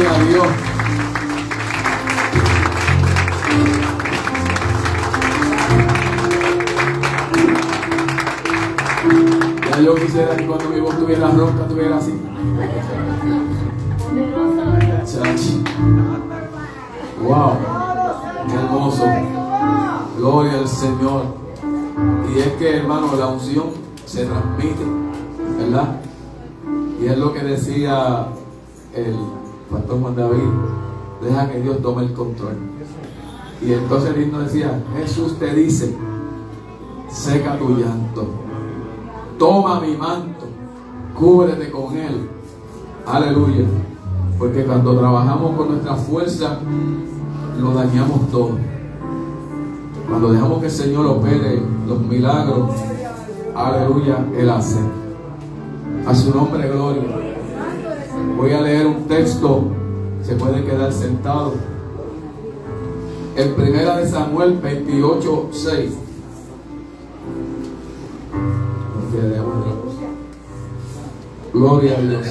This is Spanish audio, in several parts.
aplaudan a Dios. Ya yo quisiera que cuando mi voz tuviera ronca, tuviera así. Chachi. Wow, qué hermoso. Gloria al Señor. Y es que, hermano, la unción se transmite, ¿verdad? Y es lo que decía el pastor Juan David: deja que Dios tome el control. Y entonces el himno decía: Jesús te dice, seca tu llanto, toma mi manto, cúbrete con él. Aleluya. Porque cuando trabajamos con nuestra fuerza, lo dañamos todo. Cuando dejamos que el Señor opere los milagros, aleluya, Él hace. A su nombre, gloria. Voy a leer un texto, se puede quedar sentado. En 1 Samuel 28:6. Gloria a Dios.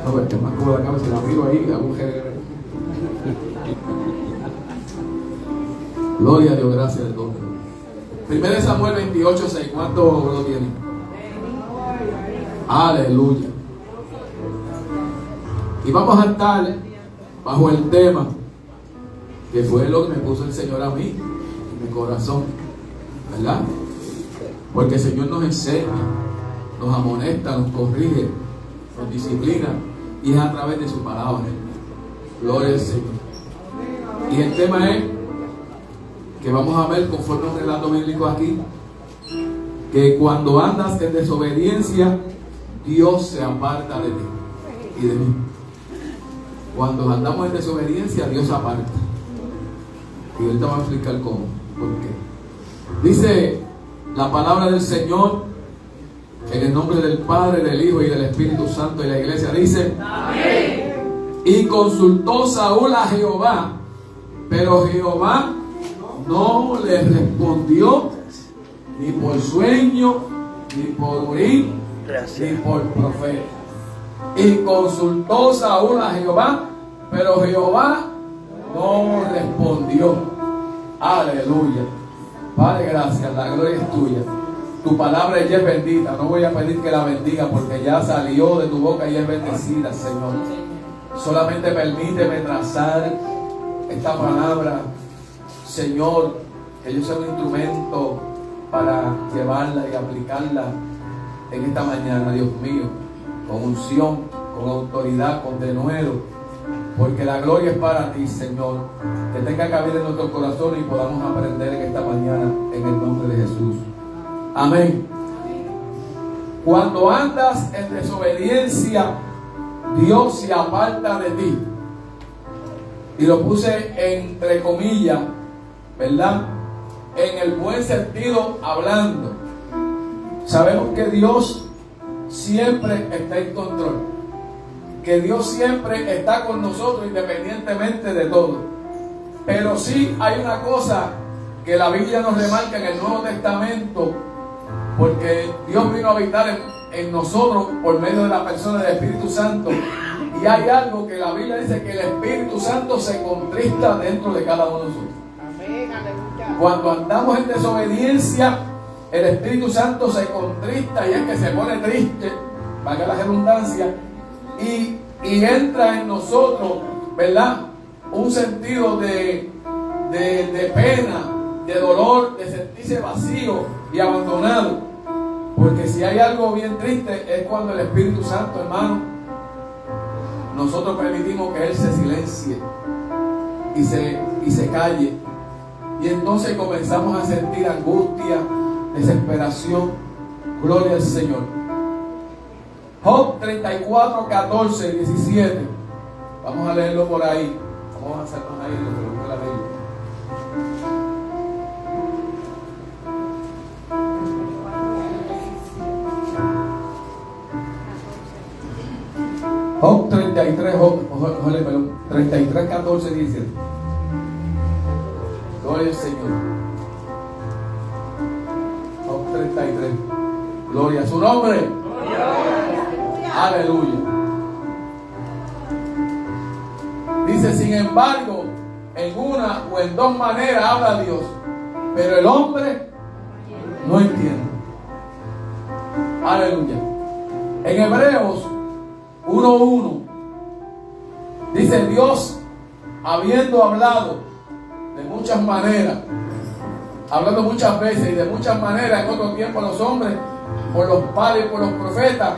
No, pero es más cómoda acá, si la miro ahí, la mujer. Gloria a Dios, gracias de todo. 1 Samuel 28:6. ¿Cuánto lo tienen? Aleluya. Y vamos a estar bajo el tema que fue lo que me puso el Señor a mí, en mi corazón, ¿verdad? Porque el Señor nos enseña, nos amonesta, nos corrige, nos disciplina, y es a través de su palabra. Gloria al Señor. Y el tema es que vamos a ver, conforme un relato bíblico aquí, que cuando andas en desobediencia, Dios se aparta de ti y de mí. Cuando andamos en desobediencia, Dios se aparta. Y ahorita vamos a explicar cómo, por qué. Dice la palabra del Señor, en el nombre del Padre, del Hijo y del Espíritu Santo, y la iglesia dice: amén. Y consultó Saúl a Jehová, pero Jehová no le respondió ni por sueño, ni por Urim, ni por profeta. Y consultó Saúl a Jehová, pero Jehová no respondió. Aleluya. Padre, gracias, la gloria es tuya. Tu palabra ya es bendita. No voy a pedir que la bendiga, porque ya salió de tu boca y es bendecida, Señor. Solamente permíteme trazar esta palabra, Señor, que yo sea un instrumento para llevarla y aplicarla en esta mañana, Dios mío, con unción, con autoridad, con denuedo, porque la gloria es para ti, Señor. Que tenga cabida en nuestros corazones y podamos aprender en esta mañana, en el nombre de Jesús. Amén. Cuando andas en desobediencia, Dios se aparta de ti. Y lo puse entre comillas, ¿verdad? En el buen sentido hablando. Sabemos que Dios siempre está en control, que Dios siempre está con nosotros independientemente de todo. Pero sí hay una cosa que la Biblia nos remarca en el Nuevo Testamento, porque Dios vino a habitar en nosotros por medio de la persona del Espíritu Santo. Y hay algo que la Biblia dice, que el Espíritu Santo se contrista dentro de cada uno de nosotros. Amén, aleluya. Cuando andamos en desobediencia, el Espíritu Santo se contrista, y es que se pone triste, valga la redundancia, y entra en nosotros, ¿verdad? Un sentido de pena, de dolor, de sentirse vacío y abandonado. Porque si hay algo bien triste, es cuando el Espíritu Santo, hermano, nosotros permitimos que Él se silencie y se calle. Y entonces comenzamos a sentir angustia, desesperación. Gloria al Señor. Job 34, 14, 17. Vamos a leerlo por ahí. Vamos a hacernos ahí lo que nos la Biblia. Job 33, 14, 17. Gloria al Señor. Job 33. Gloria a su nombre. Aleluya. Dice, sin embargo, en una o en dos maneras habla Dios, pero el hombre no entiende. Aleluya. En Hebreos 1:1 dice, Dios, habiendo hablado de muchas maneras, hablando muchas veces y de muchas maneras en otro tiempo a los hombres, por los padres y por los profetas,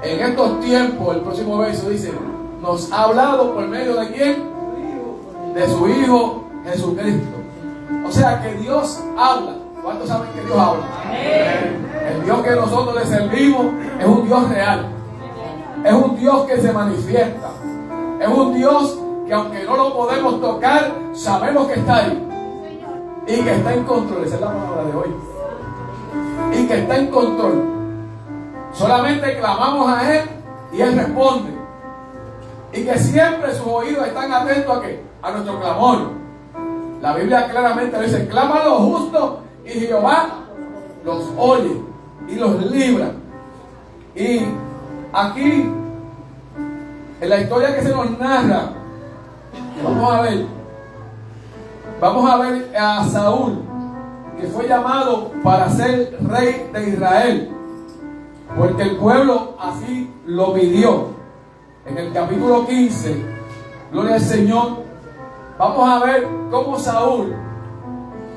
en estos tiempos, el próximo verso dice, nos ha hablado por medio de ¿quién? De su Hijo Jesucristo. O sea que Dios habla. ¿Cuántos saben que Dios habla? El Dios que nosotros le servimos es un Dios real. Es un Dios que se manifiesta. Es un Dios que aunque no lo podemos tocar, sabemos que está ahí. Y que está en control. Esa es la palabra de hoy. Y que está en control. Solamente clamamos a Él y Él responde. Y que siempre sus oídos están atentos ¿a qué? A nuestro clamor. La Biblia claramente dice, clama a los justos y Jehová los oye y los libra. Y aquí, en la historia que se nos narra, vamos a ver a Saúl, que fue llamado para ser rey de Israel, porque el pueblo así lo pidió. En el capítulo 15, gloria al Señor, vamos a ver cómo Saúl,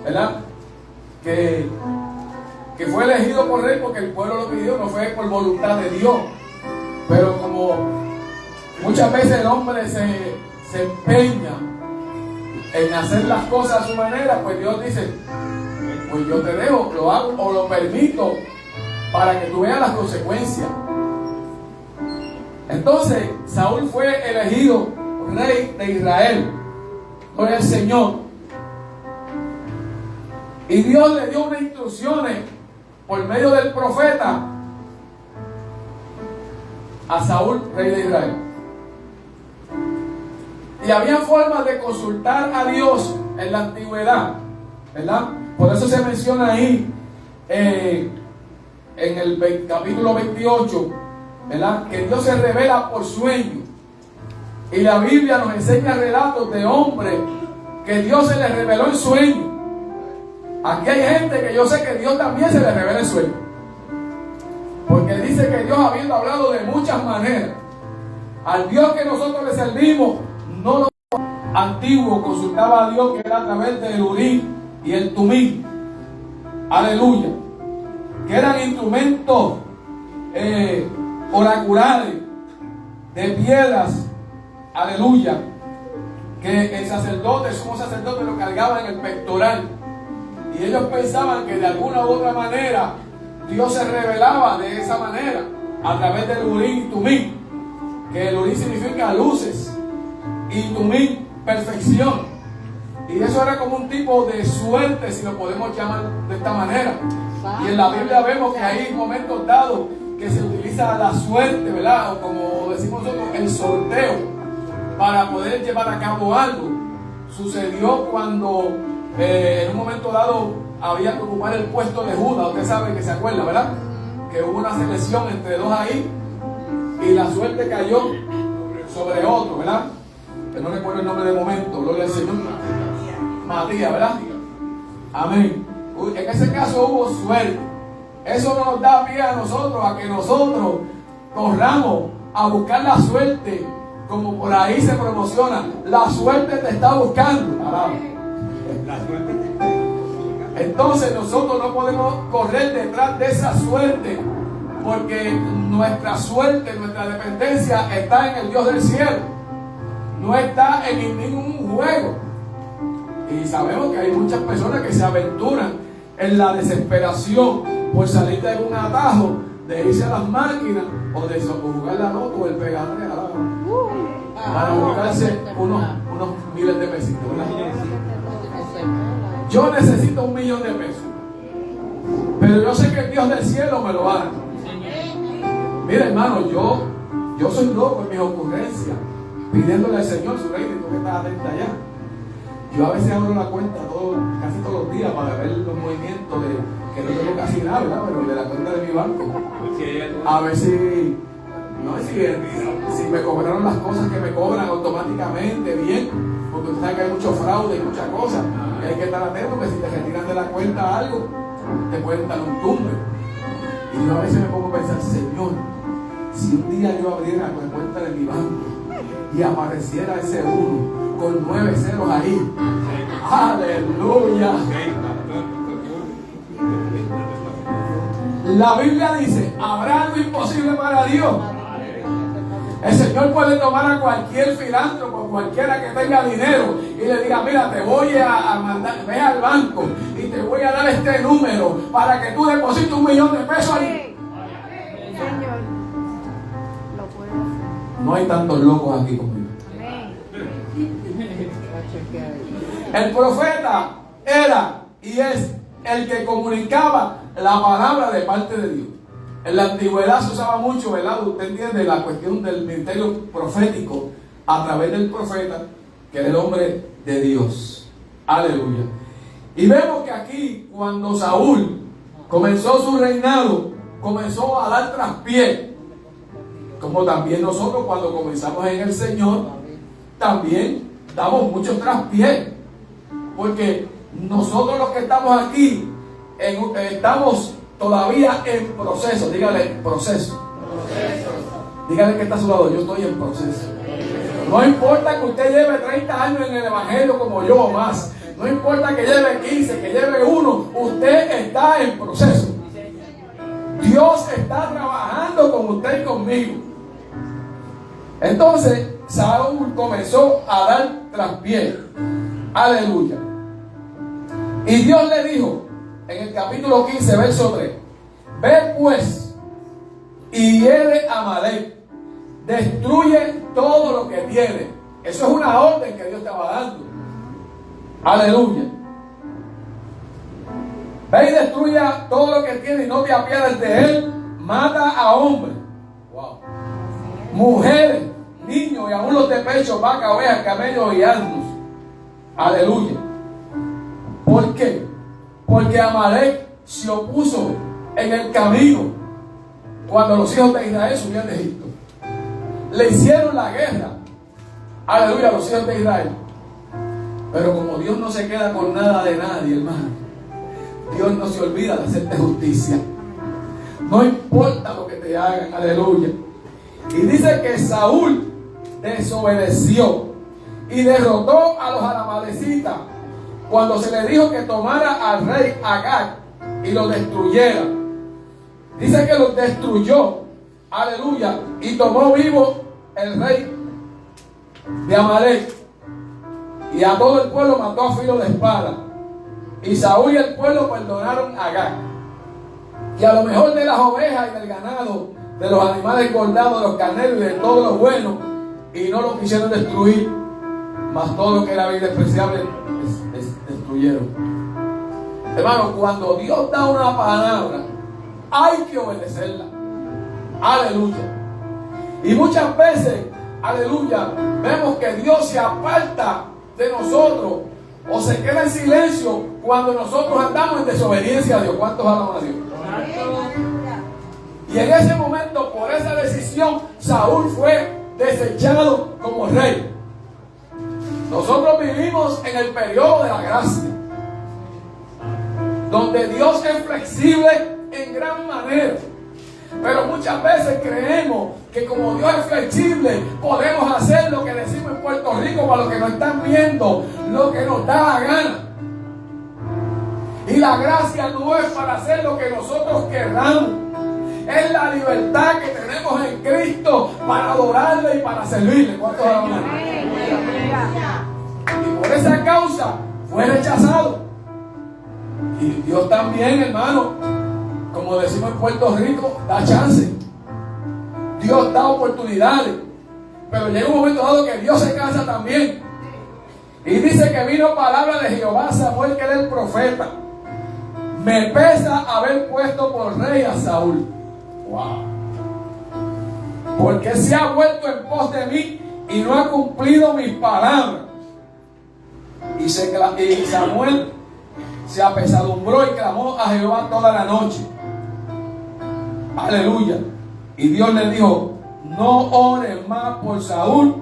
¿verdad? Que fue elegido por rey porque el pueblo lo pidió, no fue por voluntad de Dios. Pero como muchas veces el hombre se empeña en hacer las cosas a su manera, pues Dios dice, pues yo te dejo, lo hago o lo permito para que tú veas las consecuencias. Entonces Saúl fue elegido rey de Israel por el Señor, y Dios le dio unas instrucciones por medio del profeta a Saúl, rey de Israel. Y había formas de consultar a Dios en la antigüedad, ¿verdad? Por eso se menciona ahí en el capítulo 28, ¿verdad? Que Dios se revela por sueño. Y la Biblia nos enseña relatos de hombres que Dios se les reveló en sueño. Aquí hay gente que yo sé que Dios también se les revela en sueño. Porque dice que Dios, habiendo hablado de muchas maneras, al Dios que nosotros le servimos, no lo antiguo consultaba a Dios, que era a través del Urim y el Tumim. Aleluya. Que eran instrumentos oraculares de piedras. Aleluya. Que el sacerdote, el sumo sacerdote, lo cargaba en el pectoral. Y ellos pensaban que de alguna u otra manera Dios se revelaba de esa manera a través del Urim y Tumim. Que el Urim significa luces y Tumim perfección. Y eso era como un tipo de suerte, si lo podemos llamar de esta manera. Y en la Biblia vemos que hay momentos dados que se utiliza la suerte, ¿verdad? O como decimos nosotros, el sorteo, para poder llevar a cabo algo. Sucedió cuando en un momento dado había que ocupar el puesto de Judas. Usted sabe, que se acuerda, ¿verdad? Que hubo una selección entre dos ahí y la suerte cayó sobre otro, ¿verdad? Que no recuerdo el nombre de momento, gloria al Señor. Matías, ¿verdad? Amén. En ese caso hubo suerte. Eso nos da pie a nosotros, a que nosotros corramos a buscar la suerte, como por ahí se promociona. La suerte te está buscando. Entonces nosotros no podemos correr detrás de esa suerte, porque nuestra suerte, nuestra dependencia está en el Dios del cielo, no está en ningún juego. Y sabemos que hay muchas personas que se aventuran en la desesperación por salir de algún atajo, de irse a las máquinas o de jugar la loto o el pegador para buscarse unos miles de pesitos, ¿verdad? Yo necesito 1 millón de pesos, pero yo sé que el Dios del cielo me lo va a dar. Mira, hermano, yo soy loco en mis ocurrencias, pidiéndole al Señor su reino, y tú que estás atenta allá. Yo a veces abro la cuenta casi todos los días para ver los movimientos que no tengo casi nada. nada, ¿verdad? Pero de la cuenta de mi banco. A ver si, no si me cobraron las cosas que me cobran automáticamente, bien. Porque usted sabe que hay mucho fraude y muchas cosas. Y hay que estar atento que si te retiran de la cuenta algo, te pueden dar un tumbe. Y yo a veces me pongo a pensar, Señor, si un día yo abriera la cuenta de mi banco y apareciera ese 1 con 9 ceros ahí, aleluya. La Biblia dice, ¿habrá algo imposible para Dios? El Señor puede tomar a cualquier filántropo, cualquiera que tenga dinero, y le diga, mira, te voy a mandar, ve al banco y te voy a dar este número para que tú deposites $1 millón ahí. Señor, lo puede hacer. No hay tantos locos aquí conmigo. El profeta era y es el que comunicaba la palabra de parte de Dios. En la antigüedad se usaba mucho, ¿verdad? Usted entiende la cuestión del ministerio profético a través del profeta, que era el hombre de Dios. Aleluya. Y vemos que aquí, cuando Saúl comenzó su reinado, comenzó a dar traspié. Como también nosotros, cuando comenzamos en el Señor, también damos mucho traspié. Porque nosotros los que estamos aquí, estamos todavía en proceso. Dígale, proceso. Dígale que está a su lado, yo estoy en proceso. No importa que usted lleve 30 años en el evangelio como yo o más. No importa que lleve 15, que lleve 1. Usted está en proceso. Dios está trabajando con usted y conmigo. Entonces, Saúl comenzó a dar traspié. Aleluya. Y Dios le dijo, en el capítulo 15, verso 3, ve pues y hiere a Amalek, destruye todo lo que tiene. Eso es una orden que Dios estaba dando. Aleluya. Ve y destruye todo lo que tiene y no te apiades de él. Mata a hombres, wow, mujeres, niños y aún los de pecho, vacas, ovejas, camellos y asnos. Aleluya. ¿Por qué? Porque Amalek se opuso en el camino cuando los hijos de Israel subían de Egipto. Le hicieron la guerra, aleluya, a los hijos de Israel. Pero como Dios no se queda con nada de nadie, hermano, Dios no se olvida de hacerte justicia. No importa lo que te hagan, aleluya. Y dice que Saúl desobedeció y derrotó a los amalecitas cuando se le dijo que tomara al rey Agag y lo destruyera. Dice que lo destruyó, aleluya, y tomó vivo el rey de Amalek y a todo el pueblo mató a filo de espada. Y Saúl y el pueblo perdonaron a Agag, que a lo mejor de las ovejas y del ganado, de los animales engordados, de los carneros y de todo lo bueno, y no lo quisieron destruir, mas todo lo que era bien despreciable destruyeron. Hermano, cuando Dios da una palabra, hay que obedecerla. Aleluya. Y muchas veces, aleluya, vemos que Dios se aparta de nosotros o se queda en silencio cuando nosotros andamos en desobediencia a Dios. ¿Cuántos alaban a Dios? Y en ese momento, por esa decisión, Saúl fue desechado como rey. Nosotros vivimos en el periodo de la gracia, donde Dios es flexible en gran manera. Pero muchas veces creemos que como Dios es flexible, podemos hacer lo que decimos en Puerto Rico para los que nos están viendo, lo que nos da la gana. Y la gracia no es para hacer lo que nosotros querramos. Es la libertad que tenemos en Cristo para adorarle y para servirle. ¿Cuántos aman? Y por esa causa fue rechazado. Y Dios también, hermano, como decimos en Puerto Rico, da chance. Dios da oportunidades. Pero llega un momento dado que Dios se cansa también. Y dice que vino palabra de Jehová a Samuel, que era el profeta. Me pesa haber puesto por rey a Saúl. Wow. Porque se ha vuelto en pos de mí y no ha cumplido mis palabras. Y Samuel se apesadumbró y clamó a Jehová toda la noche. Aleluya. Y Dios le dijo: no ores más por Saúl,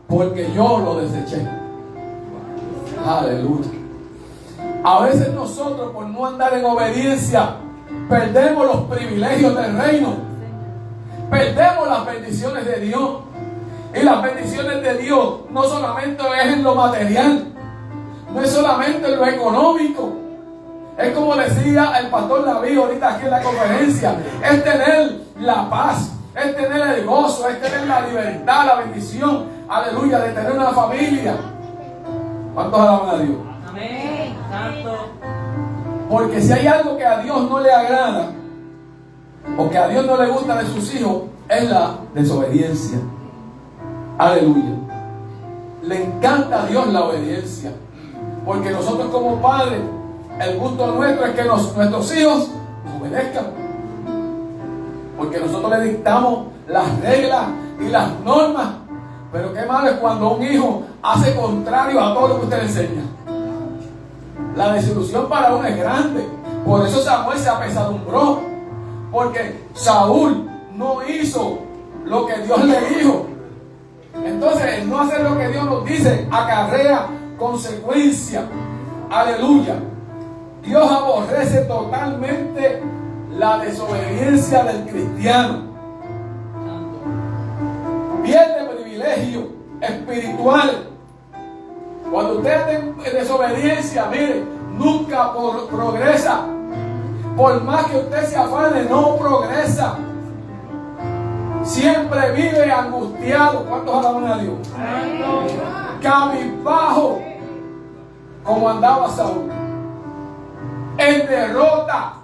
porque yo lo deseché. Aleluya. A veces nosotros, por no andar en obediencia, perdemos los privilegios del reino. Perdemos las bendiciones de Dios. Y las bendiciones de Dios no solamente es en lo material, no es solamente en lo económico. Es como decía el pastor David ahorita aquí en la conferencia: es tener la paz, es tener el gozo, es tener la libertad, la bendición, aleluya, de tener una familia. ¿Cuántos alaban a Dios? Amén. Santo. Porque si hay algo que a Dios no le agrada, o que a Dios no le gusta de sus hijos, es la desobediencia. Aleluya. Le encanta a Dios la obediencia, porque nosotros como padres, el gusto nuestro es que nuestros hijos nos obedezcan, porque nosotros le dictamos las reglas y las normas. Pero qué malo es cuando un hijo hace contrario a todo lo que usted le enseña. La desilusión para uno es grande. Por eso Samuel se apesadumbró, porque Saúl no hizo lo que Dios le dijo. Entonces, el no hacer lo que Dios nos dice acarrea consecuencias. Aleluya. Dios aborrece totalmente la desobediencia del cristiano. Pierde privilegio espiritual. Cuando usted está en desobediencia, mire, nunca progresa. Por más que usted se afane, no progresa. Siempre vive angustiado. ¿Cuántos alaban a Dios? Cabizbajo, como andaba Saúl, en derrota.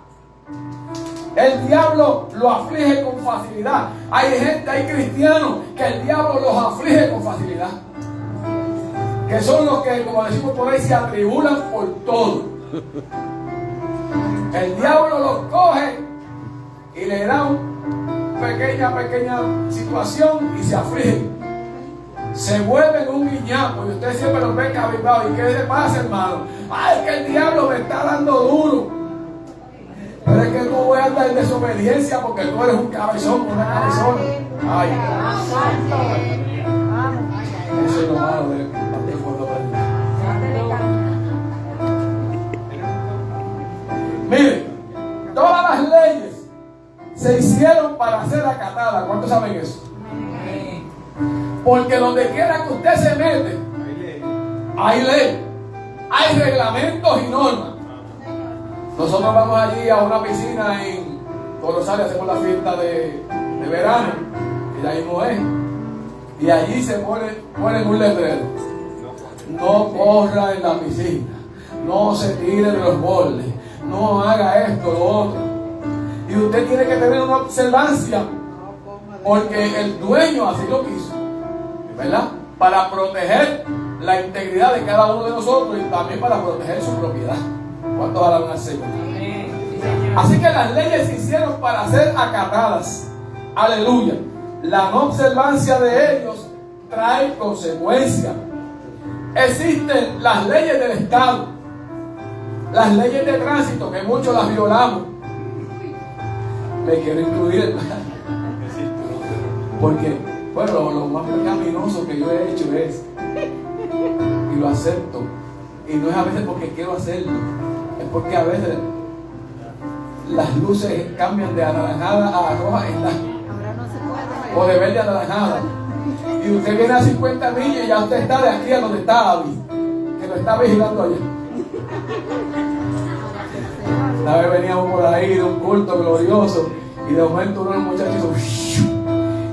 El diablo lo aflige con facilidad. Hay cristianos que el diablo los aflige con facilidad, que son los que, como decimos por ahí, se atribulan por todo. El diablo los coge y le da una pequeña situación y se afligen. Se vuelven un guiñapo y usted siempre los ve cabizbajo. ¿Y qué le pasa, hermano? Ay, que el diablo me está dando duro. Pero es que no voy a andar en desobediencia, porque tú eres un cabezón, una cabezona. Ay, eso es lo malo de cuando mire, todas las leyes se hicieron para ser acatadas. ¿Cuántos saben eso? Porque donde quiera que usted se mete, hay ley, hay reglamentos y normas. Nosotros vamos allí a una piscina en Corozal, hacemos la fiesta de verano, y ahí mismo es. Y allí se ponen un letrero: no corra en la piscina, no se tire de los bordes, no haga esto, lo otro. Y usted tiene que tener una observancia, porque el dueño así lo quiso, ¿verdad? Para proteger la integridad de cada uno de nosotros y también para proteger su propiedad. ¿Cuántos alaban al Señor? Así que las leyes se hicieron para ser acatadas. Aleluya. La no observancia de ellos trae consecuencias. Existen las leyes del Estado, las leyes de tránsito, que muchos las violamos. Me quiero incluir, porque bueno, lo más pecaminoso que yo he hecho es, y lo acepto, y no es a veces porque quiero hacerlo, es porque a veces las luces cambian de anaranjada a roja o de verde a anaranjada, y usted viene a 50 millas y ya usted está de aquí a donde está Abby, que lo está vigilando allá. Una vez veníamos por ahí de un culto glorioso y de momento uno de los muchachos hizo,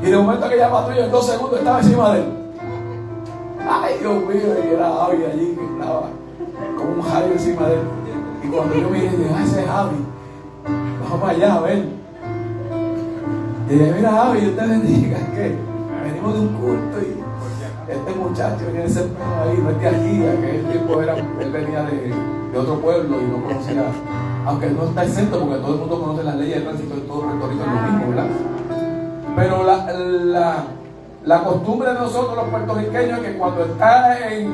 y de momento aquella patrulla en 2 segundos estaba encima de él. Ay, Dios mío, que era Javi allí, que estaba como un rayo encima de él. Y cuando yo miré, dije: ese es Javi, vamos para allá a ver. Y dije: mira, Javi, usted bendiga, que venimos de un culto y este muchacho venía de ser ahí, no es de aquí, que el tiempo era, él venía de otro pueblo y no conocía, aunque no está exento, porque todo el mundo conoce las leyes de tránsito de todo Puerto Rico, es lo mismo, ¿verdad? Pero la costumbre de nosotros los puertorriqueños es que cuando está en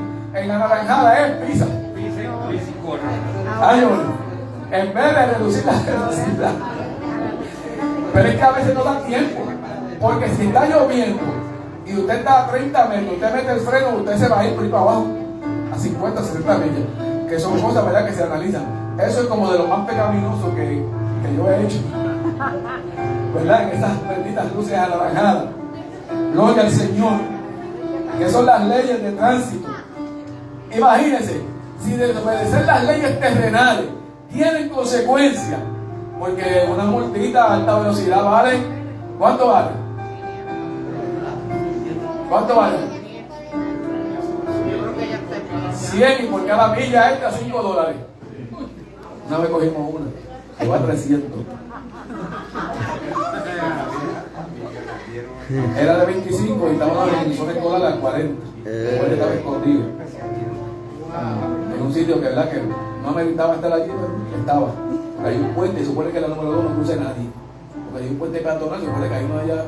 anaranjada es pisa. y corre. Ay, en vez de reducir la velocidad. Pero es que a veces no da tiempo. Porque si está lloviendo y usted está a 30 metros, usted mete el freno, usted se va a ir por ahí para abajo a 50, 60 millas. Que son cosas, ¿verdad?, que se analizan. Eso es como de lo más pecaminoso que yo he hecho, ¿verdad? En esas benditas luces anaranjadas. Gloria al Señor. Que son las leyes de tránsito. Imagínense, si desobedecer las leyes terrenales tienen consecuencias, porque una multita a alta velocidad vale, ¿cuánto vale? ¿Cuánto vale? 100, y por cada milla extra $5. Una vez cogimos una, llegó a 300. Era de 25 y estaba en la emisora escolar a 40. Después estaba escondido en un sitio que, ¿verdad?, que no ameritaba estar allí, pero estaba. Hay un puente, y supone que la número 2 no cruce nadie. Porque hay un puente peatonal, supone que ahí no haya.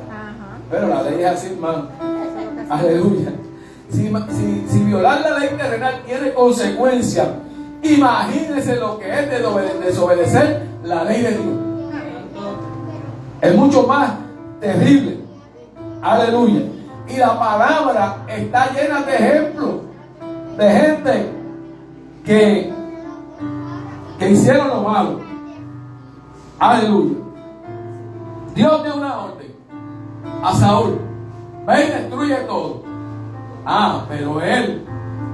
Pero la ley es así, hermano. Aleluya. Si violar la ley terrenal tiene consecuencias, imagínense lo que es desobedecer la ley de Dios. Es mucho más terrible. Aleluya. Y la palabra está llena de ejemplos de gente que hicieron lo malo. Aleluya. Dios dio una orden a Saúl: ve y destruye todo. Pero él,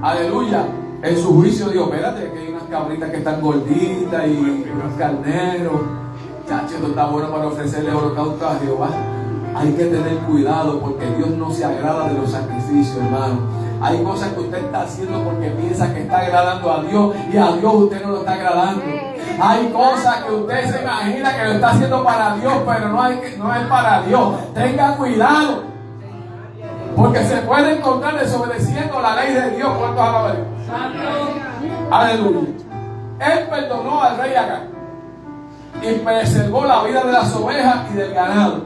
aleluya, en su juicio dijo: espérate, que hay unas cabritas que están gorditas y unos carneros. Chacho, esto está bueno para ofrecerle holocausto a Jehová. Hay que tener cuidado, porque Dios no se agrada de los sacrificios, hermano. Hay cosas que usted está haciendo porque piensa que está agradando a Dios, y a Dios usted no lo está agradando. Hay cosas que usted se imagina que lo está haciendo para Dios, pero no es para Dios. Tenga cuidado, porque se puede encontrar desobedeciendo la ley de Dios. ¿Cuántos alaban a Dios? Aleluya. Él perdonó al rey Agag y preservó la vida de las ovejas y del ganado,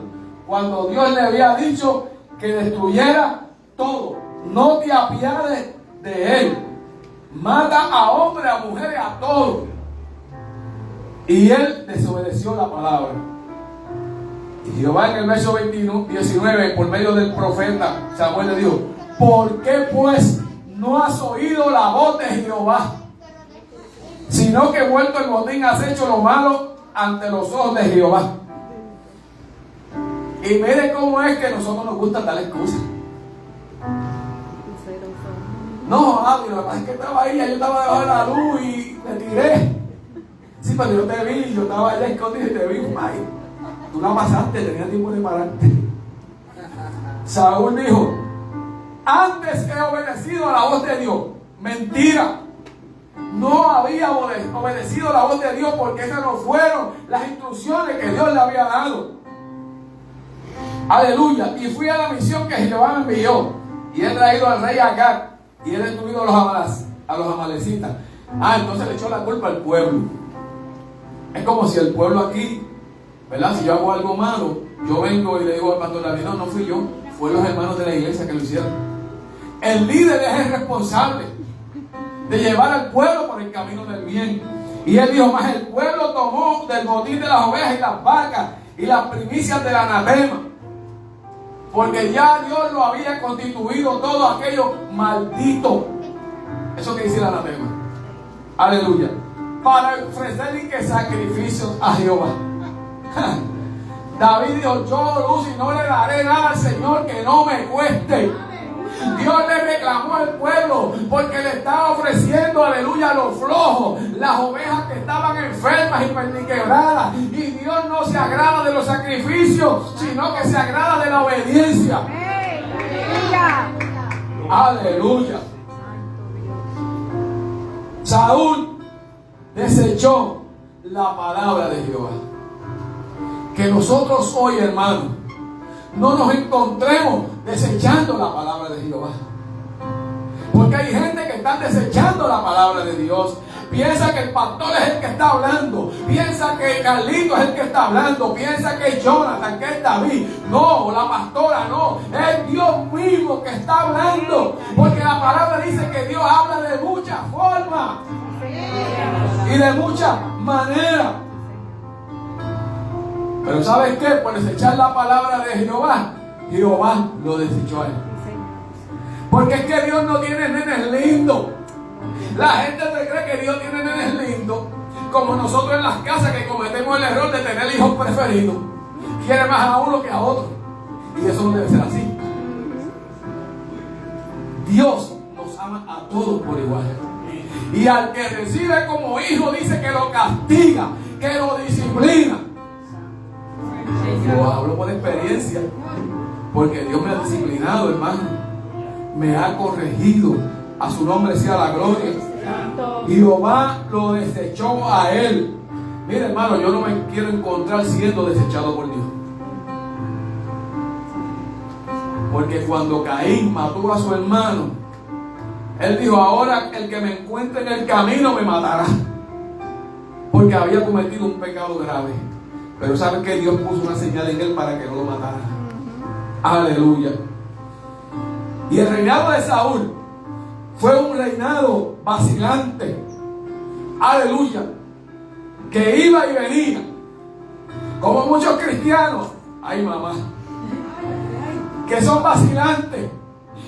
cuando Dios le había dicho que destruyera todo. No te apiades de él. Mata a hombres, a mujeres, a todos. Y él desobedeció la palabra. Y Jehová, en el verso 19, por medio del profeta Samuel, le dijo: ¿por qué pues no has oído la voz de Jehová? Sino que vuelto el botín has hecho lo malo ante los ojos de Jehová. Y mire cómo es que a nosotros nos gusta dar excusas. No, lo que pasa es que estaba ahí, yo estaba debajo de la luz y me tiré. Sí, pero yo te vi, yo estaba allá escondido y te vi. Ay, tú la pasaste, tenía tiempo de pararte. Saúl dijo: antes he obedecido a la voz de Dios. Mentira. No había obedecido la voz de Dios, porque esas no fueron las instrucciones que Dios le había dado. Aleluya. Y fui a la misión que Jehová me envió, y he traído al rey Agag, y he destruido a los amalecitas. Entonces le echó la culpa al pueblo. Es como si el pueblo aquí, ¿verdad? Si yo hago algo malo, yo vengo y le digo al pastor David: no fui yo, fue los hermanos de la iglesia que lo hicieron. El líder es el responsable de llevar al pueblo por el camino del bien. Y él dijo: más el pueblo tomó del botín de las ovejas y las vacas y las primicias del anatema, porque ya Dios lo había constituido todo aquello maldito. Eso que dice el anatema. Aleluya. Para ofrecerle que sacrificios a Jehová. David dijo: yo, Luz, y no le daré nada al Señor que no me cueste. Dios le reclamó al pueblo porque le estaba ofreciendo, aleluya, a los flojos, las ovejas que estaban enfermas y perniquebradas. Y Dios no se agrada de los sacrificios, sino que se agrada de la obediencia. Aleluya. Saúl desechó la palabra de Jehová. Que nosotros hoy, hermanos, no nos encontremos desechando la palabra de Jehová. Porque hay gente que está desechando la palabra de Dios. Piensa que el pastor es el que está hablando. Piensa que Carlito es el que está hablando. Piensa que es Jonathan, que es David. No, la pastora no. Es Dios mismo que está hablando. Porque la palabra dice que Dios habla de muchas formas y de muchas maneras. Pero ¿sabes qué? Por desechar la palabra de Jehová, Jehová lo desechó a él. Porque es que Dios no tiene nenes lindos. La gente se cree que Dios tiene nenes lindos, como nosotros en las casas que cometemos el error de tener hijos preferidos. Quiere más a uno que a otro. Y eso no debe ser así. Dios nos ama a todos por igual. Y al que recibe como hijo dice que lo castiga, que lo disciplina. Yo hablo por experiencia, porque Dios me ha disciplinado, hermano. Me ha corregido. A su nombre sea la gloria. Jehová lo desechó a él. Mire, hermano, yo no me quiero encontrar siendo desechado por Dios. Porque cuando Caín mató a su hermano, él dijo: ahora el que me encuentre en el camino me matará, porque había cometido un pecado grave. Pero sabe que Dios puso una señal en él para que no lo matara. Aleluya. Y el reinado de Saúl fue un reinado vacilante. Aleluya. Que iba y venía, como muchos cristianos. Ay, mamá, que son vacilantes,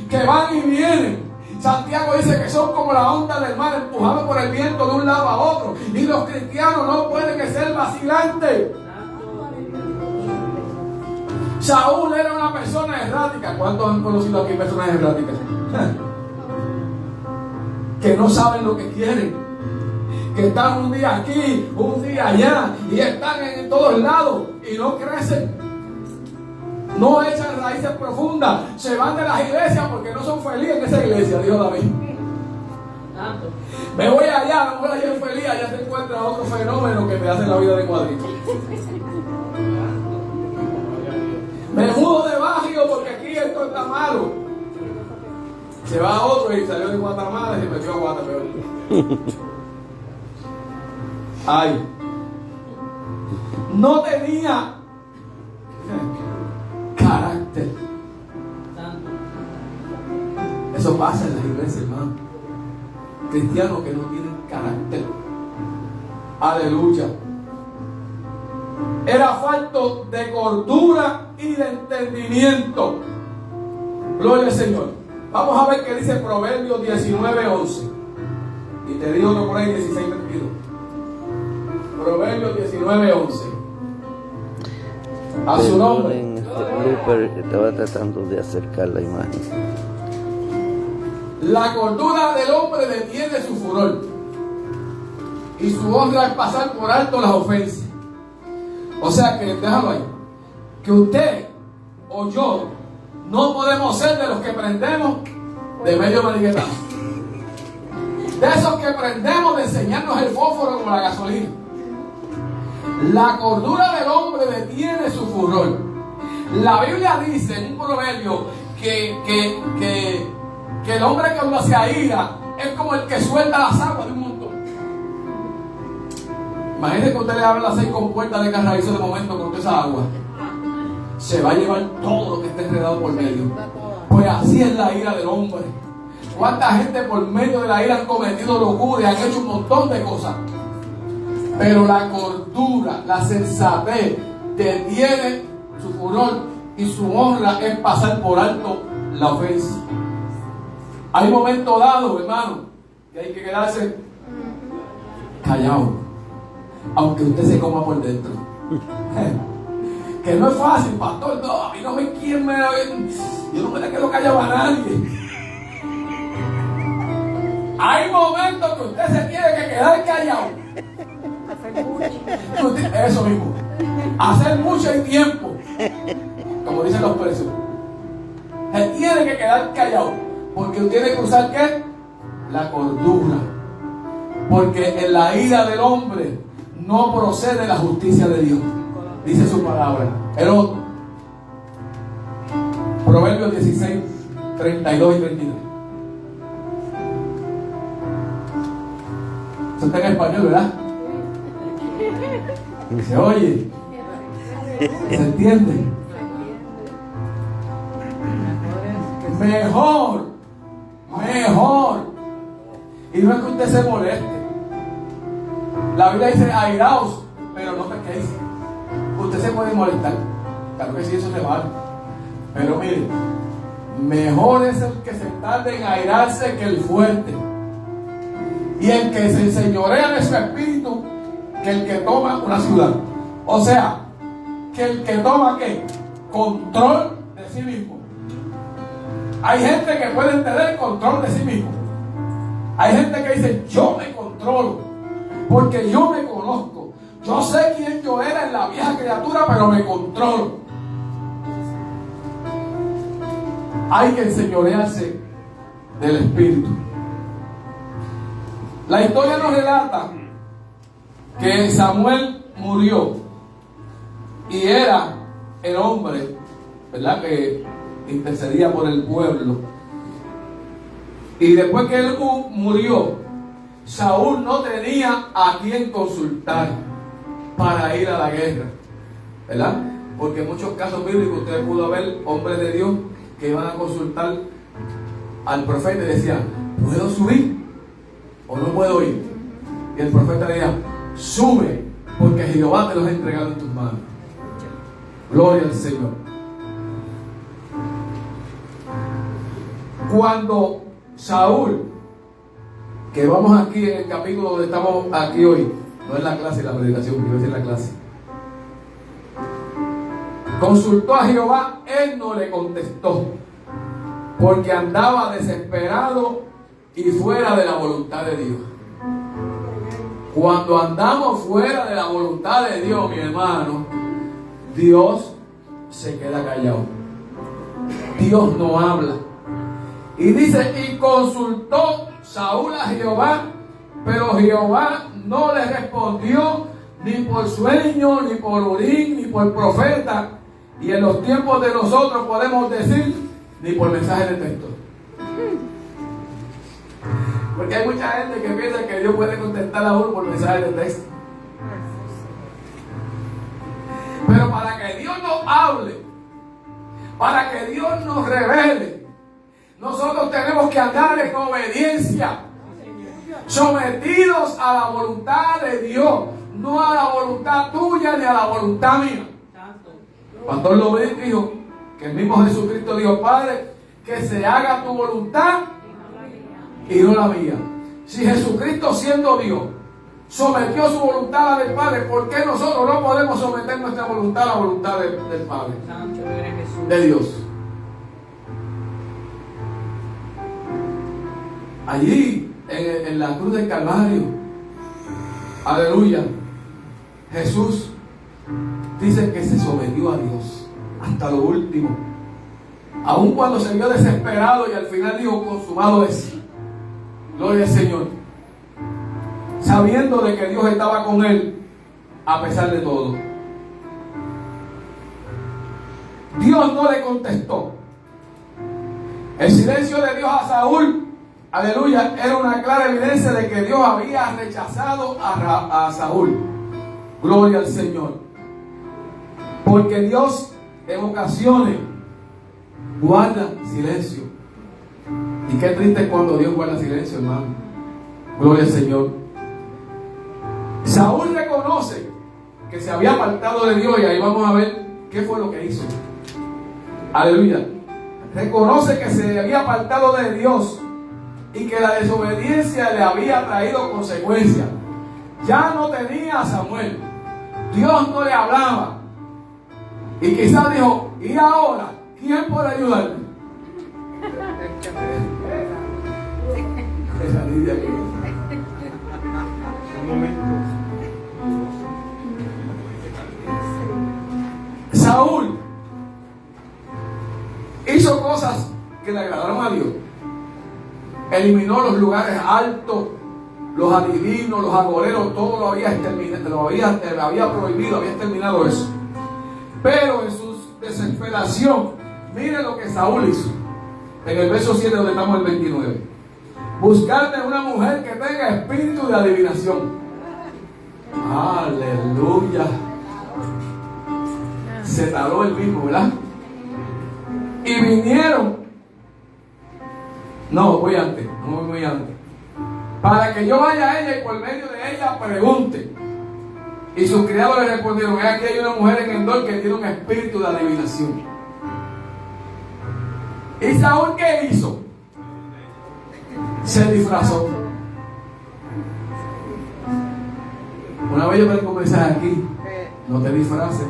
que van y vienen. Santiago dice que son como la onda del mar, empujados por el viento de un lado a otro. Y los cristianos no pueden ser vacilantes. Saúl era una persona errática. ¿Cuántos han conocido aquí personas erráticas? Que no saben lo que quieren, que están un día aquí, un día allá, y están en todos lados y no crecen, no echan raíces profundas, se van de las iglesias porque no son felices en esa iglesia, dijo David. Me voy allá, a lo mejor allá en feliz, allá se encuentra otro fenómeno que me hace la vida de cuadrito. Me mudo de barrio porque aquí esto está malo. Se va a otro y salió de Guatemala y se metió a Guatemala. Ay, no tenía carácter. Eso pasa en las iglesias, hermano. Cristianos que no tienen carácter. Aleluya. Era falto de cordura y de entendimiento. Gloria al Señor. Vamos a ver qué dice Proverbios 19:11. Y te digo que por ahí 16:22. Proverbios 19:11. A su nombre. Estaba tratando de acercar la imagen. La cordura del hombre detiene su furor, y su honra es pasar por alto las ofensas. O sea que, déjalo ahí, que usted o yo no podemos ser de los que prendemos de medio maniguetazo, de esos que prendemos de enseñarnos el fósforo como la gasolina. La cordura del hombre detiene su furor. La Biblia dice en un proverbio que el hombre que cuando se aira es como el que suelta las aguas de un montón. Imagínense que usted le abre las 6 compuertas de carraízo de momento con toda esa agua. Se va a llevar todo lo que esté enredado por medio. Pues así es la ira del hombre. ¿Cuánta gente por medio de la ira han cometido locura y han hecho un montón de cosas? Pero la cordura, la sensatez detiene su furor, y su honra es pasar por alto la ofensa. Hay momentos dados, hermano, que hay que quedarse callado, aunque usted se coma por dentro. Que no es fácil, pastor. No, a mí no me quieren. Yo no me le quedo callado a nadie. Hay momentos que usted se tiene que quedar callado. Eso mismo. Hacer mucho en tiempo, como dicen los presos. Se tiene que quedar callado, porque usted tiene que usar ¿qué? La cordura. Porque en la ira del hombre no procede la justicia de Dios, dice su palabra. El otro, Proverbios 16, 32 y 33. Eso está en español, ¿verdad? Se oye, se entiende. Mejor. Y no es que usted se moleste. La Biblia dice airaos, pero no pequéis. Usted se puede molestar, claro que sí, eso se vale. Pero mire, mejor es el que se tarde en airarse que el fuerte. Y el que se enseñorea de su espíritu que el que toma una ciudad. O sea, que el que toma ¿qué? Control de sí mismo. Hay gente que puede tener control de sí mismo. Hay gente que dice, yo me controlo, porque yo me conozco. Yo sé quién yo era en la vieja criatura, pero me controlo. Hay que enseñorearse del espíritu. La historia nos relata que Samuel murió y era el hombre, ¿verdad?, que intercedía por el pueblo. Y después que él murió, Saúl no tenía a quien consultar para ir a la guerra, ¿verdad? Porque en muchos casos bíblicos usted pudo ver hombres de Dios que iban a consultar al profeta y decían, ¿puedo subir o no puedo ir? Y el profeta le decía, sube, porque Jehová te los ha entregado en tus manos. Gloria al Señor. Cuando Saúl, que vamos aquí en el capítulo donde estamos aquí hoy, no es la clase, la predicación, quiero decir la clase, consultó a Jehová, él no le contestó, porque andaba desesperado y fuera de la voluntad de Dios. Cuando andamos fuera de la voluntad de Dios, mi hermano, Dios se queda callado. Dios no habla. Y dice, y consultó Saúl a Jehová, pero Jehová no le respondió ni por sueño, ni por Urim, ni por profeta. Y en los tiempos de nosotros podemos decir, ni por mensaje de texto. Porque hay mucha gente que piensa que Dios puede contestar a uno por mensaje de texto. Pero para que Dios nos hable, para que Dios nos revele, nosotros tenemos que andar en obediencia, sometidos a la voluntad de Dios, no a la voluntad tuya ni a la voluntad mía. Pastor López dijo que el mismo Jesucristo dijo, Padre, que se haga tu voluntad y no la mía. Si Jesucristo, siendo Dios, sometió su voluntad a la del Padre, ¿por qué nosotros no podemos someter nuestra voluntad a la voluntad del Padre? De Dios. Allí, en la cruz del Calvario, aleluya, Jesús dice que se sometió a Dios hasta lo último, aun cuando se vio desesperado y al final dijo, consumado es. Gloria al Señor, sabiendo de que Dios estaba con él a pesar de todo. Dios no le contestó. El silencio de Dios a Saúl, aleluya, era una clara evidencia de que Dios había rechazado a Saúl. Gloria al Señor. Porque Dios en ocasiones guarda silencio. Y qué triste es cuando Dios guarda silencio, hermano. Gloria al Señor. Saúl reconoce que se había apartado de Dios, y ahí vamos a ver qué fue lo que hizo. Aleluya. Reconoce que se había apartado de Dios y que la desobediencia le había traído consecuencias. Ya no tenía a Samuel. Dios no le hablaba. Y quizás dijo, ¿y ahora quién puede ayudarme? Esa Lidia aquí. Un momento. Saúl hizo cosas que le agradaron a Dios. Eliminó los lugares altos, los adivinos, los agoreros, todo lo había prohibido, había exterminado eso. Pero en su desesperación, mire lo que Saúl hizo. En el verso 7 donde estamos el 29. Buscarte una mujer que tenga espíritu de adivinación. Aleluya. Se tardó el mismo, ¿verdad? Y vinieron. No, voy antes. No voy antes. Para que yo vaya a ella y por medio de ella pregunte. Y sus criados le respondieron: "He aquí hay una mujer en Endor que tiene un espíritu de adivinación". ¿Y Saúl qué hizo? Se disfrazó. Una vez yo me un mensaje aquí: no te disfraces.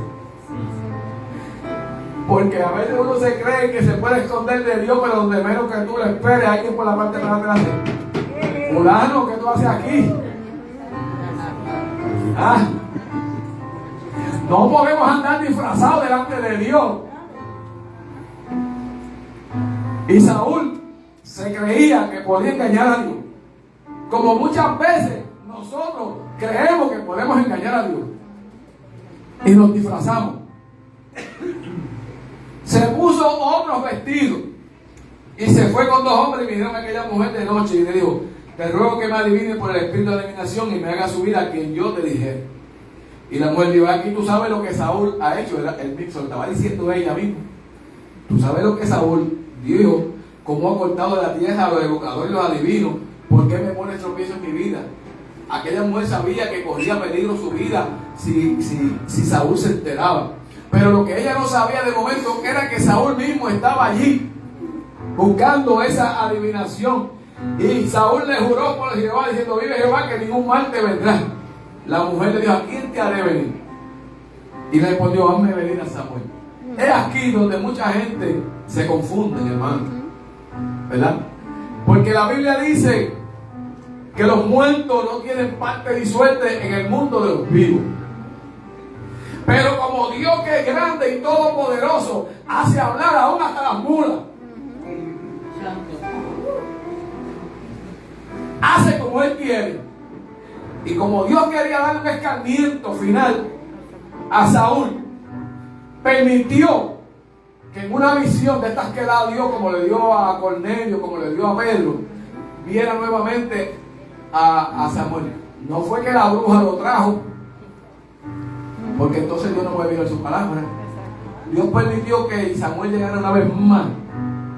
Porque a veces uno se cree que se puede esconder de Dios, pero donde menos que tú le esperes, alguien por la parte de atrás te dice: fulano, ¿qué tú haces aquí? ¿Ah? No podemos andar disfrazados delante de Dios. Y Saúl se creía que podía engañar a Dios, como muchas veces nosotros creemos que podemos engañar a Dios y nos disfrazamos. Se puso otros vestidos y se fue con 2 hombres y vinieron a aquella mujer de noche y le dijo: te ruego que me adivine por el espíritu de adivinación y me haga subir a quien yo te dijera. Y la mujer dijo: aquí tú sabes lo que Saúl ha hecho. El mixo lo estaba diciendo ella misma. Tú sabes lo que Saúl dijo, cómo ha cortado de la tierra a los evocadores y los adivinos. ¿Por qué me pones tropiezo en mi vida? Aquella mujer sabía que corría peligro su vida si Saúl se enteraba. Pero lo que ella no sabía de momento era que Saúl mismo estaba allí buscando esa adivinación. Y Saúl le juró por Jehová diciendo: vive Jehová que ningún mal te vendrá. La mujer le dijo: ¿a quién te haré venir? Y le respondió: hazme venir a Samuel. Es aquí donde mucha gente se confunde, hermano, ¿verdad? Porque la Biblia dice que los muertos no tienen parte ni suerte en el mundo de los vivos. Pero como Dios, que es grande y todopoderoso, hace hablar aún hasta las mulas. Hace como Él quiere. Y como Dios quería dar un escarmiento final a Saúl, permitió que en una visión de estas que da Dios, como le dio a Cornelio, como le dio a Pedro, viera nuevamente a Samuel. No fue que la bruja lo trajo, porque entonces Dios no puede vivir su palabra. Dios permitió que Samuel llegara una vez más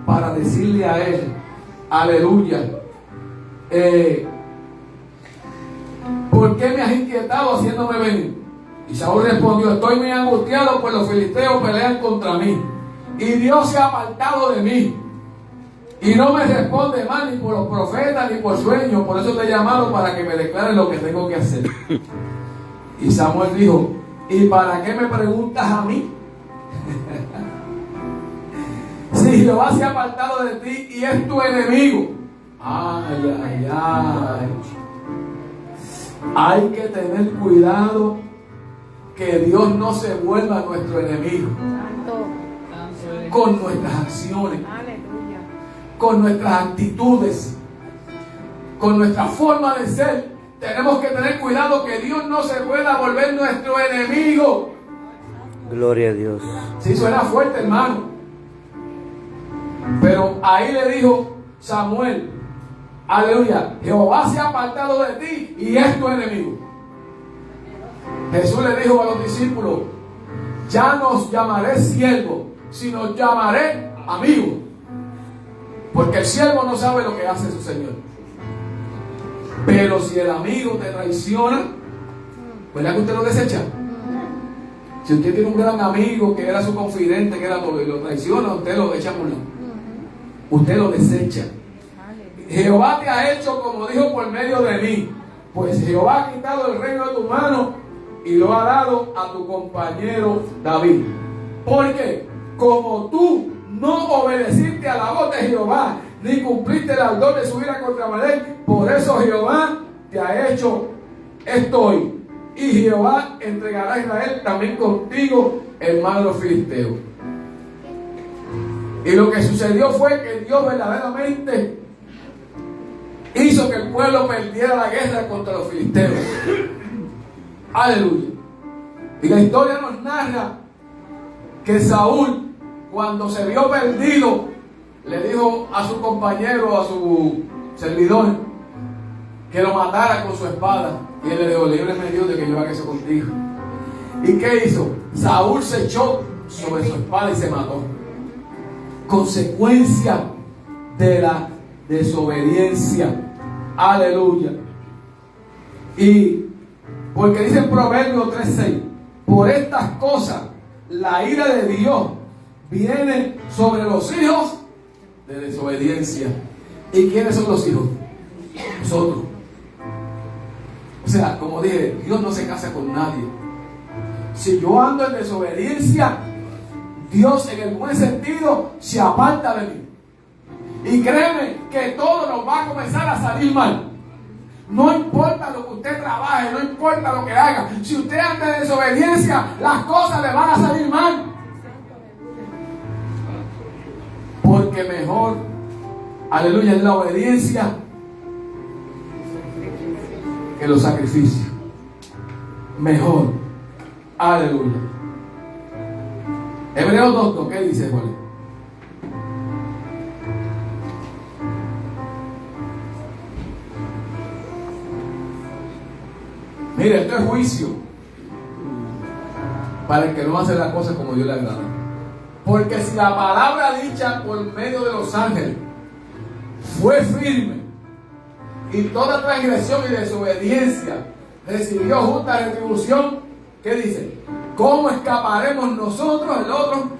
para decirle a él: aleluya, ¿por qué me has inquietado haciéndome venir? Y Saúl respondió: estoy muy angustiado, pues los filisteos pelean contra mí y Dios se ha apartado de mí y no me responde más ni por los profetas ni por sueños. Por eso te he llamado, para que me declares lo que tengo que hacer. Y Samuel dijo: ¿y para qué me preguntas a mí? Si Jehová se ha apartado de ti y es tu enemigo. Ay, ay, ay. Hay que tener cuidado que Dios no se vuelva nuestro enemigo. Con nuestras acciones, con nuestras actitudes, con nuestra forma de ser. Tenemos que tener cuidado que Dios no se pueda volver nuestro enemigo. Gloria a Dios. Sí, suena fuerte, hermano. Pero ahí le dijo Samuel: aleluya, Jehová se ha apartado de ti y es tu enemigo. Jesús le dijo a los discípulos: ya no os llamaré siervos, sino llamaré amigos. Porque el siervo no sabe lo que hace su Señor. Pero si el amigo te traiciona, ¿verdad que usted lo desecha? Si usted tiene un gran amigo que era su confidente, que era todo, y lo traiciona, usted lo echa por un lado. Usted lo desecha. Jehová te ha hecho como dijo por medio de mí. Pues Jehová ha quitado el reino de tu mano y lo ha dado a tu compañero David. Porque como tú no obedeciste a la voz de Jehová, ni cumpliste el ardor de su ira contra Amalec, por eso Jehová te ha hecho esto hoy. Y Jehová entregará a Israel también contigo, hermano de los filisteos. Y lo que sucedió fue que Dios verdaderamente hizo que el pueblo perdiera la guerra contra los filisteos. Aleluya. Y la historia nos narra que Saúl, cuando se vio perdido, le dijo a su compañero, a su servidor, que lo matara con su espada. Y él le dijo: líbreme Dios de que yo haga eso contigo. ¿Y qué hizo? Saúl se echó sobre su espada y se mató. Consecuencia de la desobediencia. Aleluya. Y Porque dice en Proverbios 3:6, por estas cosas la ira de Dios viene sobre los hijos de desobediencia. ¿Y quiénes son los hijos? Nosotros. O sea, como dije, Dios no se casa con nadie. Si yo ando en desobediencia, Dios en el buen sentido se aparta de mí. Y créeme que todo nos va a comenzar a salir mal. No importa lo que usted trabaje, no importa lo que haga. Si usted anda en desobediencia, las cosas le van a salir mal. Porque mejor, aleluya, es la obediencia que los sacrificios. Mejor, aleluya. Hebreos 2, ¿qué dice, Juan? Mire, esto es juicio para el que no hace las cosas como Dios le agrada. Porque si la palabra dicha por medio de los ángeles fue firme y toda transgresión y desobediencia recibió justa retribución, ¿qué dice? ¿Cómo escaparemos nosotros, el otro,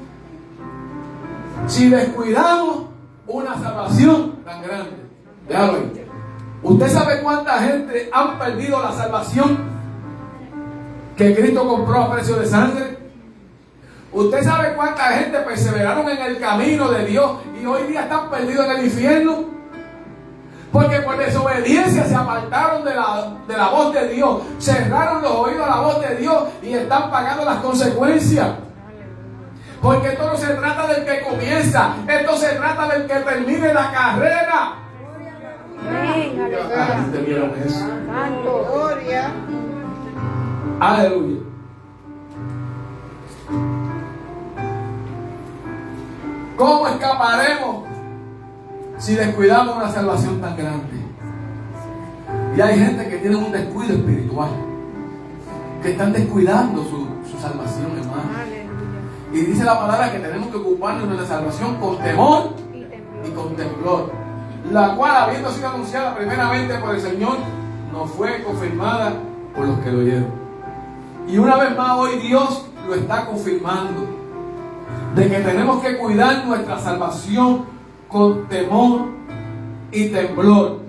si descuidamos una salvación tan grande? Déjalo ahí. ¿Usted sabe cuánta gente han perdido la salvación que Cristo compró a precio de sangre? ¿Usted sabe cuánta gente perseveraron en el camino de Dios y hoy día están perdidos en el infierno? Porque por desobediencia se apartaron de la voz de Dios, cerraron los oídos a la voz de Dios y están pagando las consecuencias. Porque esto no se trata del que comienza, esto se trata del que termine la carrera. ¿Entendieron eso? Santo, gloria. Aleluya. ¿Cómo escaparemos si descuidamos una salvación tan grande? Y hay gente que tiene un descuido espiritual, que están descuidando su salvación, hermano. Y dice la palabra que tenemos que ocuparnos de la salvación con temor y con temblor, la cual, habiendo sido anunciada primeramente por el Señor, no fue confirmada por los que lo oyeron. Y una vez más hoy Dios lo está confirmando, de que tenemos que cuidar nuestra salvación con temor y temblor.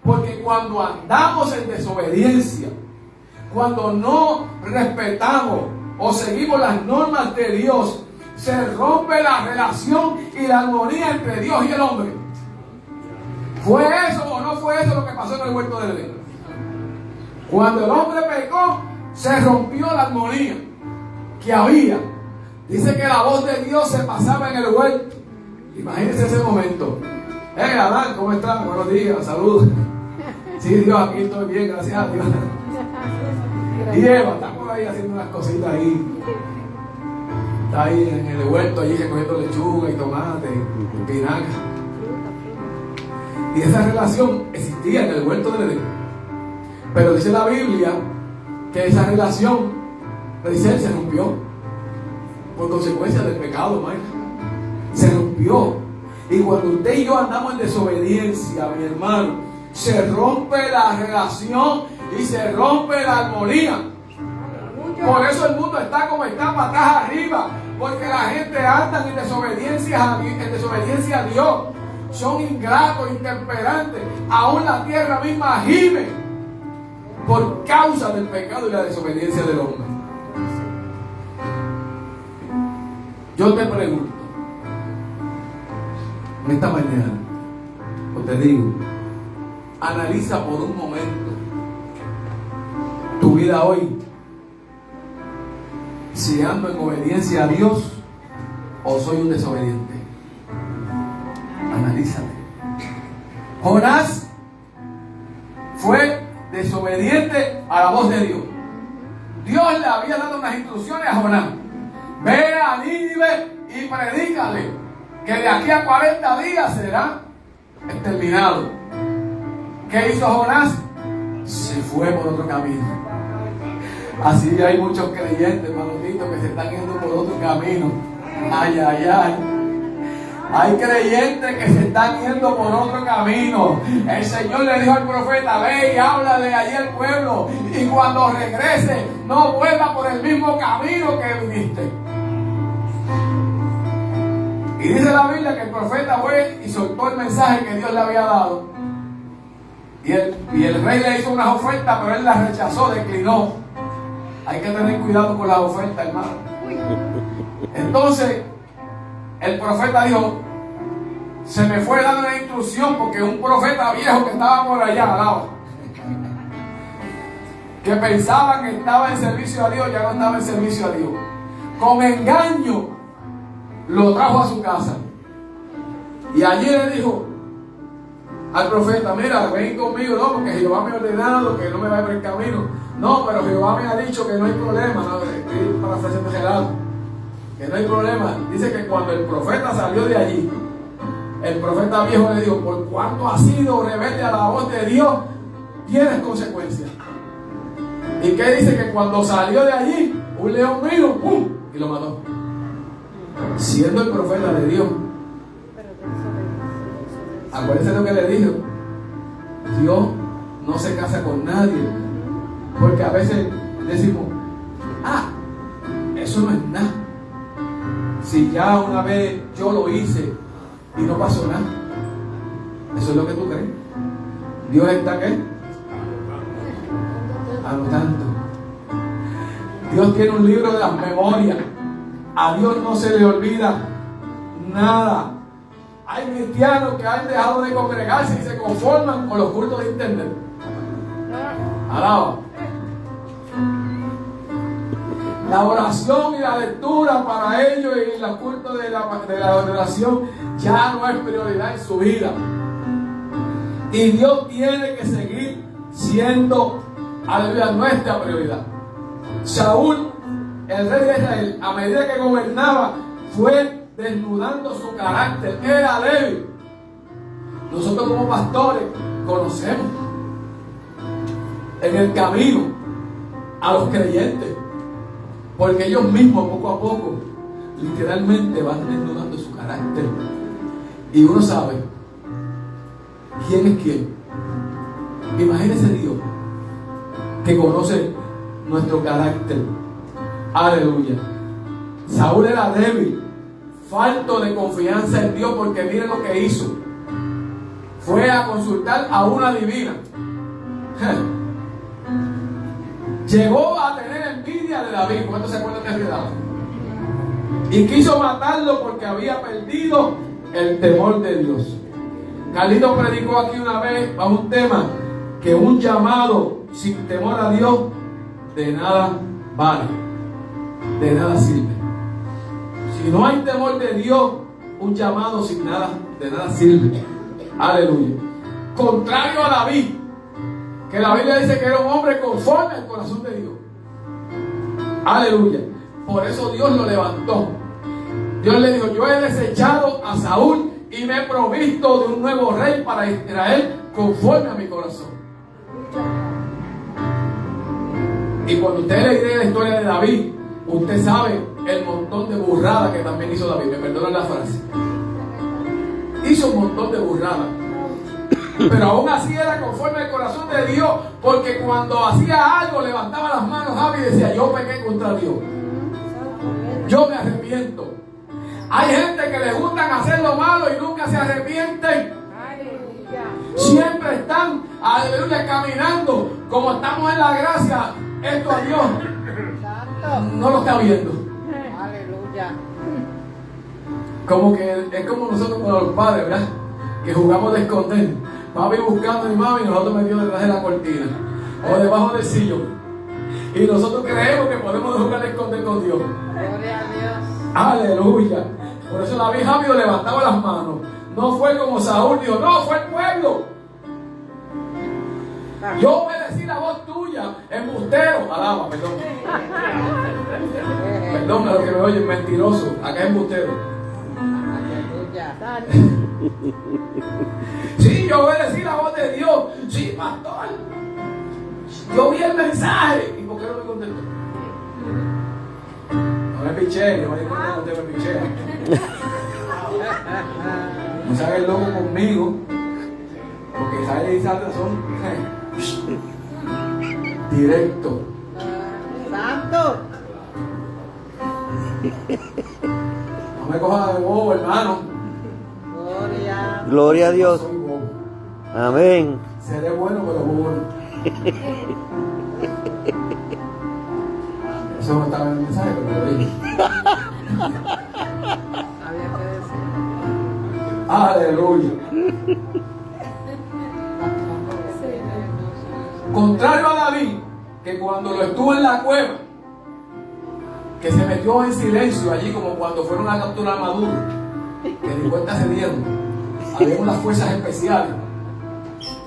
Porque cuando andamos en desobediencia, cuando no respetamos o seguimos las normas de Dios, se rompe la relación y la armonía entre Dios y el hombre. ¿Fue eso o no fue eso lo que pasó en el huerto del Edén? Cuando el hombre pecó, se rompió la armonía que había. Dice que la voz de Dios se pasaba en el huerto. Imagínense ese momento. Adán, ¿cómo estás? Buenos días, saludos. Sí, Dios, aquí estoy bien, gracias a Dios. Y Eva está por ahí haciendo unas cositas ahí. Está ahí en el huerto, allí recogiendo lechuga y tomate y espinaca. Y esa relación existía en el huerto del Edén. Pero dice la Biblia que esa relación, se rompió por consecuencia del pecado, Mayra. Se rompió. Y cuando usted y yo andamos en desobediencia, mi hermano, se rompe la relación y se rompe la armonía. Por eso el mundo está como está, patas arriba, porque la gente anda en desobediencia a Dios. Son ingratos, intemperantes. Aún la tierra misma gime por causa del pecado y la desobediencia del hombre. Yo te pregunto, en esta mañana, o te digo, analiza por un momento tu vida hoy, si ando en obediencia a Dios o soy un desobediente. Analízate. Jonás fue desobediente a la voz de Dios. Dios le había dado unas instrucciones a Jonás: ve a Nínive y predícale que de aquí a 40 días será exterminado. ¿Qué hizo Jonás? Se fue por otro camino. Así hay muchos creyentes, hermanitos, que se están yendo por otro camino. Ay, ay, ay. Hay creyentes que se están yendo por otro camino. El Señor le dijo al profeta: ve y háblale allí al pueblo, y cuando regrese no vuelva por el mismo camino que viniste. Y dice la Biblia que el profeta fue y soltó el mensaje que Dios le había dado. Y el rey le hizo unas ofertas, pero él las rechazó, declinó. Hay que tener cuidado con las ofertas, hermano. Entonces el profeta dijo: se me fue dando una instrucción, porque un profeta viejo que estaba por allá, alaba, que pensaba que estaba en servicio a Dios, ya no estaba en servicio a Dios. Con engaño lo trajo a su casa. Y allí le dijo al profeta: mira, ven conmigo, no, porque Jehová me ha ordenado que no me vaya por el camino. No, pero Jehová me ha dicho que no hay problema. No, estoy parafraseando Gerardo, que no hay problema. Dice que cuando el profeta salió de allí, el profeta viejo le dijo: por cuanto has sido rebelde a la voz de Dios, tienes consecuencias. ¿Y qué dice? Que cuando salió de allí, un león vino, ¡pum!, y lo mató, siendo el profeta de Dios. Acuérdense lo que le dijo: Dios no se casa con nadie. Porque a veces decimos: eso no es nada. Si ya una vez yo lo hice y no pasó nada. Eso es lo que tú crees. Dios está ¿qué? Anotando. Dios tiene un libro de las memorias. A Dios no se le olvida nada. Hay cristianos que han dejado de congregarse y se conforman con los cultos de internet. Alaba. La oración y la lectura para ellos y los cultos de la oración ya no es prioridad en su vida. Y Dios tiene que seguir siendo, aleluya, nuestra prioridad. Saúl, el rey de Israel, a medida que gobernaba, fue desnudando su carácter. Era débil. Nosotros como pastores conocemos en el camino a los creyentes, porque ellos mismos poco a poco literalmente van desnudando su carácter, y uno sabe quién es quién. Imagínese Dios que conoce nuestro carácter. Aleluya. Saúl era débil, falto de confianza en Dios, porque miren lo que hizo. Fue a consultar a una divina. Llegó a tener envidia de David. ¿Cuántos se acuerdan de David? Y quiso matarlo porque había perdido el temor de Dios. Carlito predicó aquí una vez bajo un tema: que un llamado sin temor a Dios de nada vale, de nada sirve. Si no hay temor de Dios, un llamado sin nada, de nada sirve. Aleluya. Contrario a David, que la Biblia dice que era un hombre conforme al corazón de Dios. Aleluya. Por eso Dios lo levantó. Dios le dijo: yo he desechado a Saúl y me he provisto de un nuevo rey para Israel conforme a mi corazón. Y cuando usted lee la historia de David, usted sabe el montón de burradas que también hizo David. Me perdonan la frase. Hizo un montón de burradas, pero aún así era conforme al corazón de Dios, porque cuando hacía algo levantaba las manos y decía: yo pequé contra Dios, yo me arrepiento. Hay gente que le gustan hacer lo malo y nunca se arrepienten. Siempre están, aleluya, caminando. Como estamos en la gracia, esto a Dios no lo está viendo. Aleluya. Como que es como nosotros con los padres, ¿verdad? Que jugamos de esconder. Papi buscando a mi mami y nosotros metidos detrás de la cortina o debajo del sillón. Y nosotros creemos que podemos jugar de esconder con Dios. Gloria a Dios. Aleluya. Por eso David rápido levantaba las manos. No fue como Saúl, dijo: no, fue el pueblo. Yo obedecí la voz tuya, embustero. Alaba, perdón. Perdón a los que me oyen, mentiroso. Acá es embustero. Aleluya. Sí, yo obedecí la voz de Dios. Sí, pastor. Yo vi el mensaje. ¿Y por qué no me contestó? No me piché, yo me di cuenta que usted me piché. No se haga el loco conmigo, porque Jair y Sandra son directos. Santo. No me coja de bobo, hermano. Gloria. Gloria a Dios. No soy bobo. Amén. Seré bueno, pero bobo no. Eso no estaba en el mensaje, pero lo dije. Había que decir. Aleluya. Contrario a David, que cuando lo estuvo en la cueva, que se metió en silencio allí, como cuando fueron a capturar a Maduro, que ni cuenta se dieron. Había unas fuerzas especiales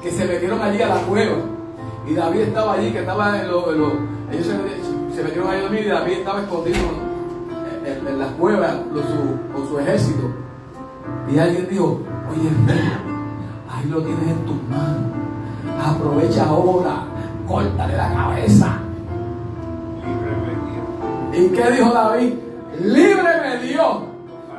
que se metieron allí a la cueva, y David estaba allí, que estaba ellos se metieron allí a dormir, y David estaba escondido en las cuevas con su ejército. Y alguien dijo: oye, rey, ahí lo tienes en tus manos, aprovecha ahora, córtale la cabeza. ¿Y qué dijo David? Líbreme Dios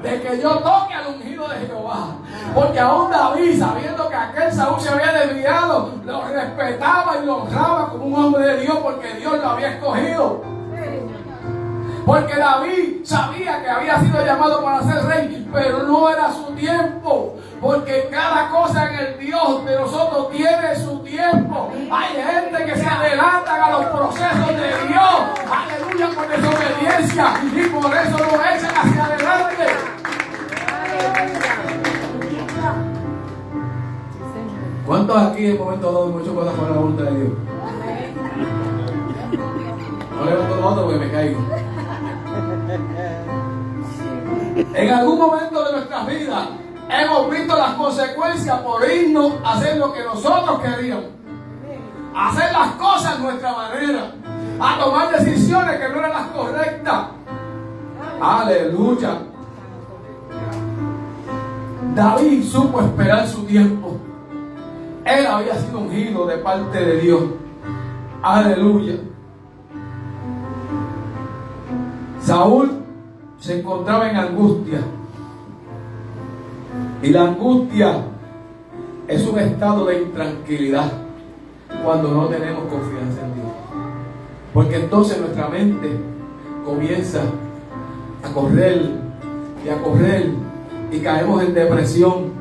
de que yo toque al ungido de Jehová. Porque aún David, sabiendo que aquel Saúl se había desviado, lo respetaba y lo honraba como un hombre de Dios, porque Dios lo había escogido. Porque David sabía que había sido llamado para ser rey, pero no era su tiempo. Porque cada cosa en el Dios de nosotros tiene su tiempo. Hay gente que se adelantan a los procesos de Dios. Aleluya, por desobediencia. Y por eso lo echan hacia adelante. ¿Cuántos aquí en el momento dado hemos hecho cosas para la voluntad de Dios? No levanto los otros porque me caigo. En algún momento de nuestras vidas hemos visto las consecuencias por irnos a hacer lo que nosotros queríamos, a hacer las cosas a nuestra manera, a tomar decisiones que no eran las correctas. Aleluya. David supo esperar su tiempo. Él había sido ungido de parte de Dios. Aleluya. Saúl se encontraba en angustia. Y la angustia es un estado de intranquilidad cuando no tenemos confianza en Dios. Porque entonces nuestra mente comienza a correr y a correr, y caemos en depresión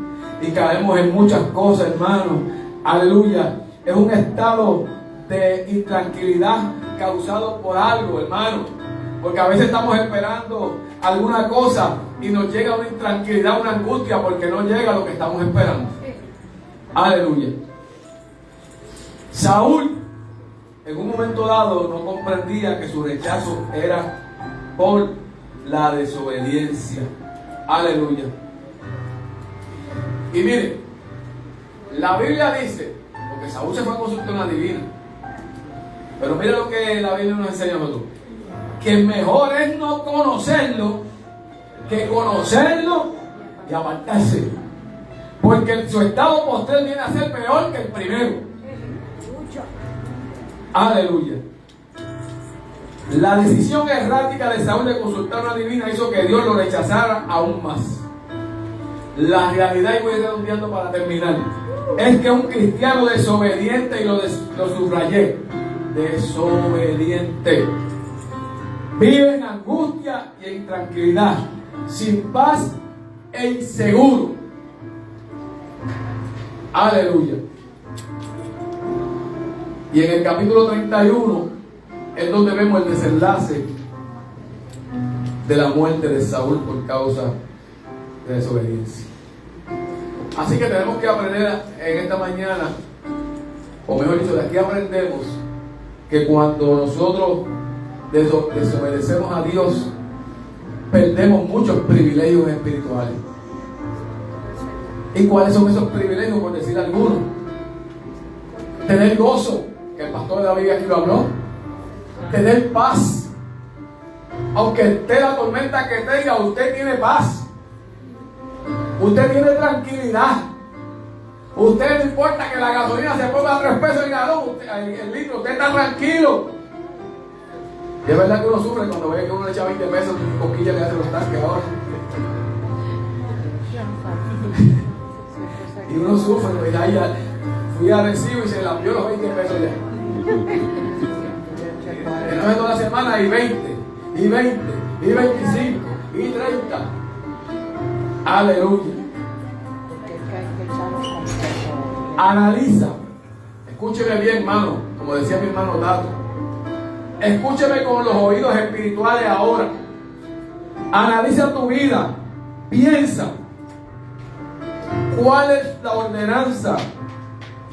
y caemos en muchas cosas, hermano. Aleluya. Es un estado de intranquilidad causado por algo, hermano. Porque a veces estamos esperando alguna cosa y nos llega una intranquilidad, una angustia, porque no llega lo que estamos esperando. Aleluya. Saúl, en un momento dado, no comprendía que su rechazo era por la desobediencia. Aleluya. Y mire, la Biblia dice, porque Saúl se fue a consultar una divina, pero mire lo que la Biblia nos enseña a nosotros: que mejor es no conocerlo que conocerlo y apartarse, porque su estado posterior viene a ser peor que el primero. Aleluya. La decisión errática de Saúl de consultar a una divina hizo que Dios lo rechazara aún más. La realidad, y voy redondeando para terminar, es que un cristiano desobediente, y lo subrayé, desobediente, vive en angustia y en intranquilidad, sin paz e inseguro. Aleluya. Y en el capítulo 31 es donde vemos el desenlace de la muerte de Saúl por causa de desobediencia. Así que tenemos que aprender en esta mañana, o mejor dicho, de aquí aprendemos que cuando nosotros desobedecemos a Dios, perdemos muchos privilegios espirituales. ¿Y cuáles son esos privilegios? Por decir algunos: tener gozo, que el pastor David aquí lo habló; tener paz, aunque esté la tormenta que tenga, usted tiene paz, usted tiene tranquilidad, usted, no importa que la gasolina se ponga a 3 pesos el galón, el litro, usted está tranquilo. Y es verdad que uno sufre cuando ve que uno le echa 20 pesos y cosquillas le hace los tanques ahora. Y uno sufre, pues ya fui a recibo y se la envió los 20 pesos ya. Entonces toda la semana hay 20, y 20, y 25, y 30. Aleluya. Analiza. Escúcheme bien, hermano, como decía mi hermano Tato. Escúcheme con los oídos espirituales ahora. Analiza tu vida. Piensa. ¿Cuál es la ordenanza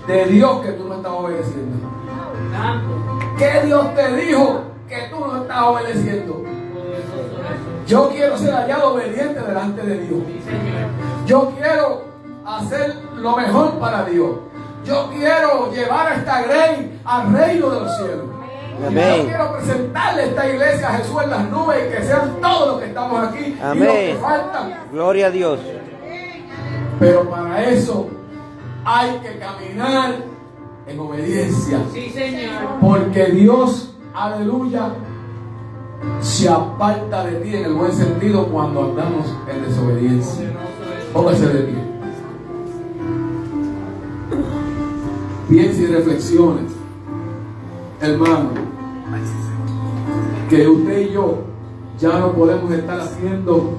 de Dios que tú no estás obedeciendo? ¿Qué Dios te dijo que tú no estás obedeciendo? Yo quiero ser hallado obediente delante de Dios. Yo quiero hacer lo mejor para Dios. Yo quiero llevar a esta grey al reino de los cielos. Amén. Yo quiero presentarle esta iglesia a Jesús en las nubes y que sean todos los que estamos aquí. Amén. Y los que faltan. Gloria a Dios. Pero para eso hay que caminar en obediencia. Sí, Señor. Porque Dios, aleluya, se aparta de ti en el buen sentido cuando andamos en desobediencia. Póngase de pie. Piense y reflexione, hermano, que usted y yo ya no podemos estar haciendo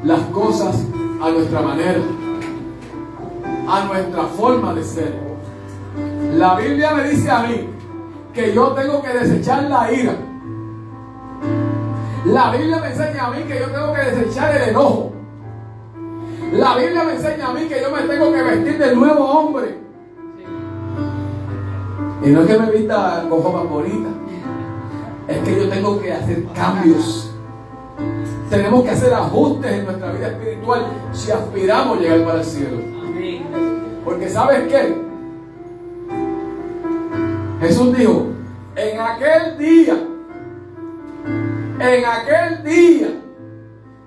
las cosas a nuestra manera, a nuestra forma de ser. La Biblia me dice a mí que yo tengo que desechar la ira. La Biblia me enseña a mí que yo tengo que desechar el enojo. La Biblia me enseña a mí que yo me tengo que vestir del nuevo hombre. Y no es que me vista con ropa bonita, es que yo tengo que hacer cambios. Tenemos que hacer ajustes en nuestra vida espiritual si aspiramos a llegar para el cielo. Porque ¿sabes qué? Jesús dijo, en aquel día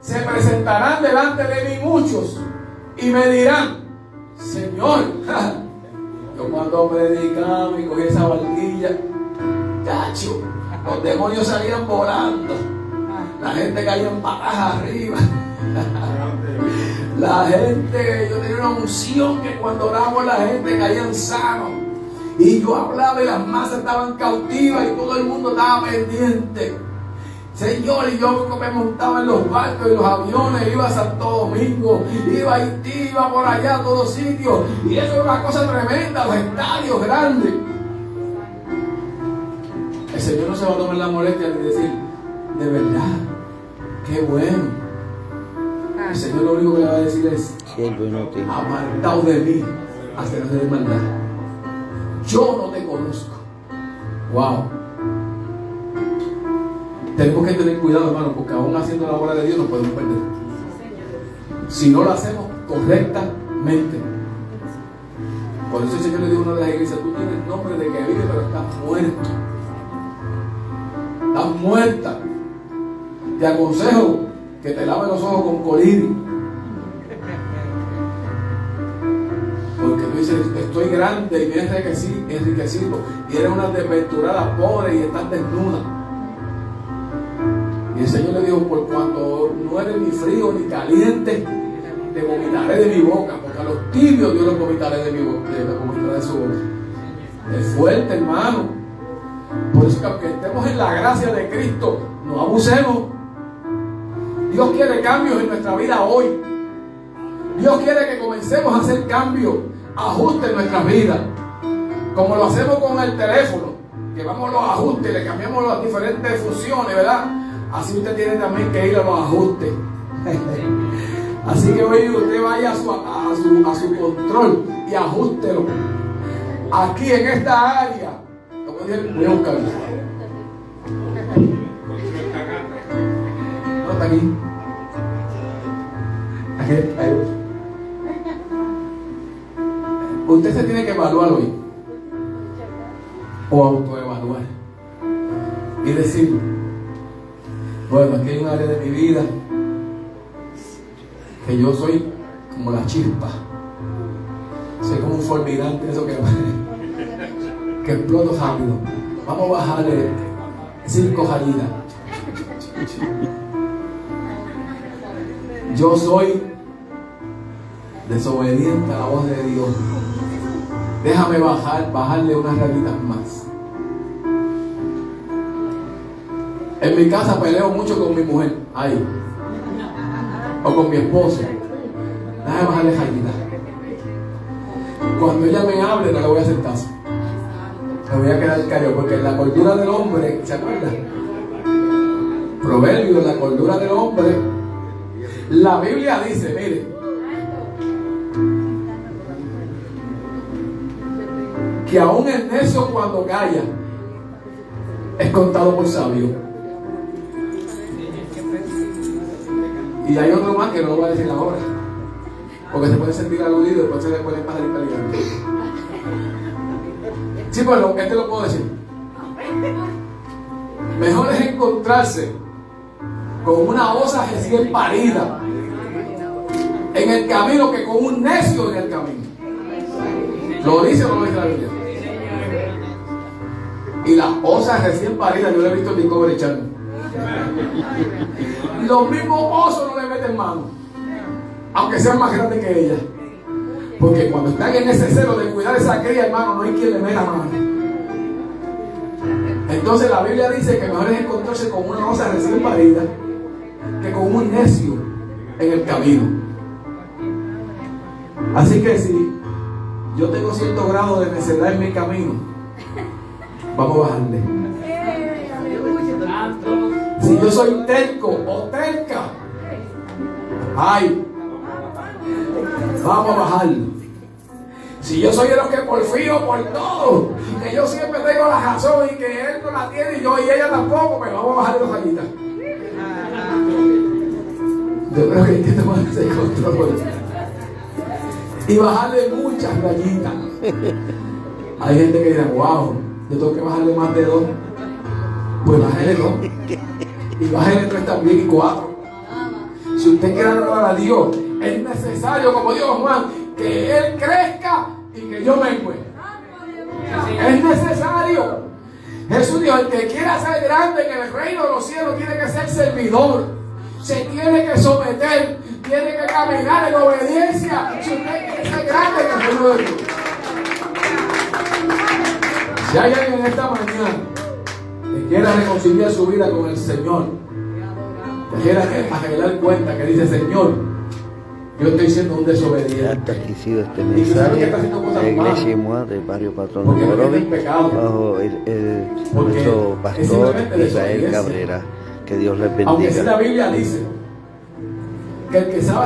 se presentarán delante de mí muchos y me dirán, Señor, yo cuando predicaba y cogí esa barquilla, cacho, los demonios salían volando, la gente caía en patas arriba. La gente, yo tenía una unción que cuando oramos la gente caían sanos. Y yo hablaba y las masas estaban cautivas y todo el mundo estaba pendiente. Señor, y yo me montaba en los barcos y los aviones, iba a Santo Domingo, iba a Haití, iba por allá a todos sitios. Y eso era una cosa tremenda, los estadios grandes. El Señor no se va a tomar la molestia de decir, de verdad, qué bueno. El Señor lo único que le va a decir es, apartado de mí, haceros de maldad. Yo no te conozco. Wow. Tenemos que tener cuidado, hermano, porque aún haciendo la obra de Dios nos podemos perder. Si no lo hacemos correctamente. Por eso el Señor le dijo a una de las iglesias, tú tienes nombre de que vive, pero estás muerto. Estás muerta. Te aconsejo que te laves los ojos con coliri. Porque tú dices, estoy grande y me he enriquecido. Y eres una desventurada pobre y estás desnuda. Y el Señor le dijo, por cuanto no eres ni frío ni caliente, te vomitaré de mi boca. Porque a los tibios yo los vomitaré de mi boca, los vomitaré de su boca. Es fuerte, hermano. Por eso que aunque estemos en la gracia de Cristo, no abusemos. Dios quiere cambios en nuestra vida hoy. Dios quiere que comencemos a hacer cambios, ajustes en nuestras vidas. Como lo hacemos con el teléfono, que vamos a los ajustes, le cambiamos las diferentes funciones, ¿verdad? Así usted tiene también que ir a los ajustes. Así que hoy usted vaya a su control y ajústelo. Aquí en esta área, voy a buscarlo. No está aquí. Ahí. Usted se tiene que evaluar hoy, o autoevaluar, y decir, bueno, aquí hay un área de mi vida que yo soy como la chispa, soy como un fulminante, eso que exploto rápido. Vamos a bajarle 5 jalidas. Yo soy desobediente a la voz de Dios. Déjame bajarle unas rayitas más. En mi casa peleo mucho con mi mujer, ahí, o con mi esposo. Déjame bajarle rayitas. Cuando ella me hable, no le voy a hacer caso. Me voy a quedar callado, porque la cordura del hombre, ¿se acuerdan? Proverbios, la cordura del hombre. La Biblia dice, mire, que aún el necio cuando calla es contado por sabio. Y hay otro más que no lo voy a decir ahora, porque se puede sentir aludido y después se le puede pasar peleando. Sí, pero este lo puedo decir. Mejor es encontrarse con una osa recién parida en el camino que con un necio en el camino. ¿Lo dice o no lo dice la Biblia? Y las osas recién paridas, yo lo he visto en Discovery Channel. Los mismos osos no le meten mano, aunque sean más grandes que ella. Porque cuando están en ese celo de cuidar esa cría, hermano, no hay quien le meta mano. Entonces la Biblia dice que mejor es encontrarse con una osa recién parida que con un necio en el camino. Así que si yo tengo cierto grado de necedad en mi camino, vamos a bajarle. Si yo soy terco o terca, ay, vamos a bajarlo. Si yo soy de los que porfío por todo, que yo siempre tengo la razón y que él no la tiene y yo y ella tampoco, pues vamos a bajarle los rayitas. Yo creo que hay que tomar ese control y bajarle muchas rayitas. Hay gente que dirá, wow, yo tengo que bajarle más de 2. Pues bájale 2 y bájale 3 también y 4. Si usted quiere adorar a Dios, es necesario, como dijo Juan, que Él crezca y que yo mengue. Es necesario. Jesús dijo, el que quiera ser grande en el reino de los cielos tiene que ser servidor, se tiene que someter, tiene que caminar en obediencia. Si usted quiere ser grande en el reino de Dios. Si hay alguien en esta mañana que quiera reconciliar su vida con el Señor, que quiera arreglar cuenta, que dice, Señor, yo estoy siendo un desobediente. Hasta aquí ha sido este mensaje de Iglesia Moa del barrio Patrón de Morovi, bajo nuestro pastor Israel Cabrera. Que Dios les bendiga. Aunque si la Biblia dice que el que sabe hacer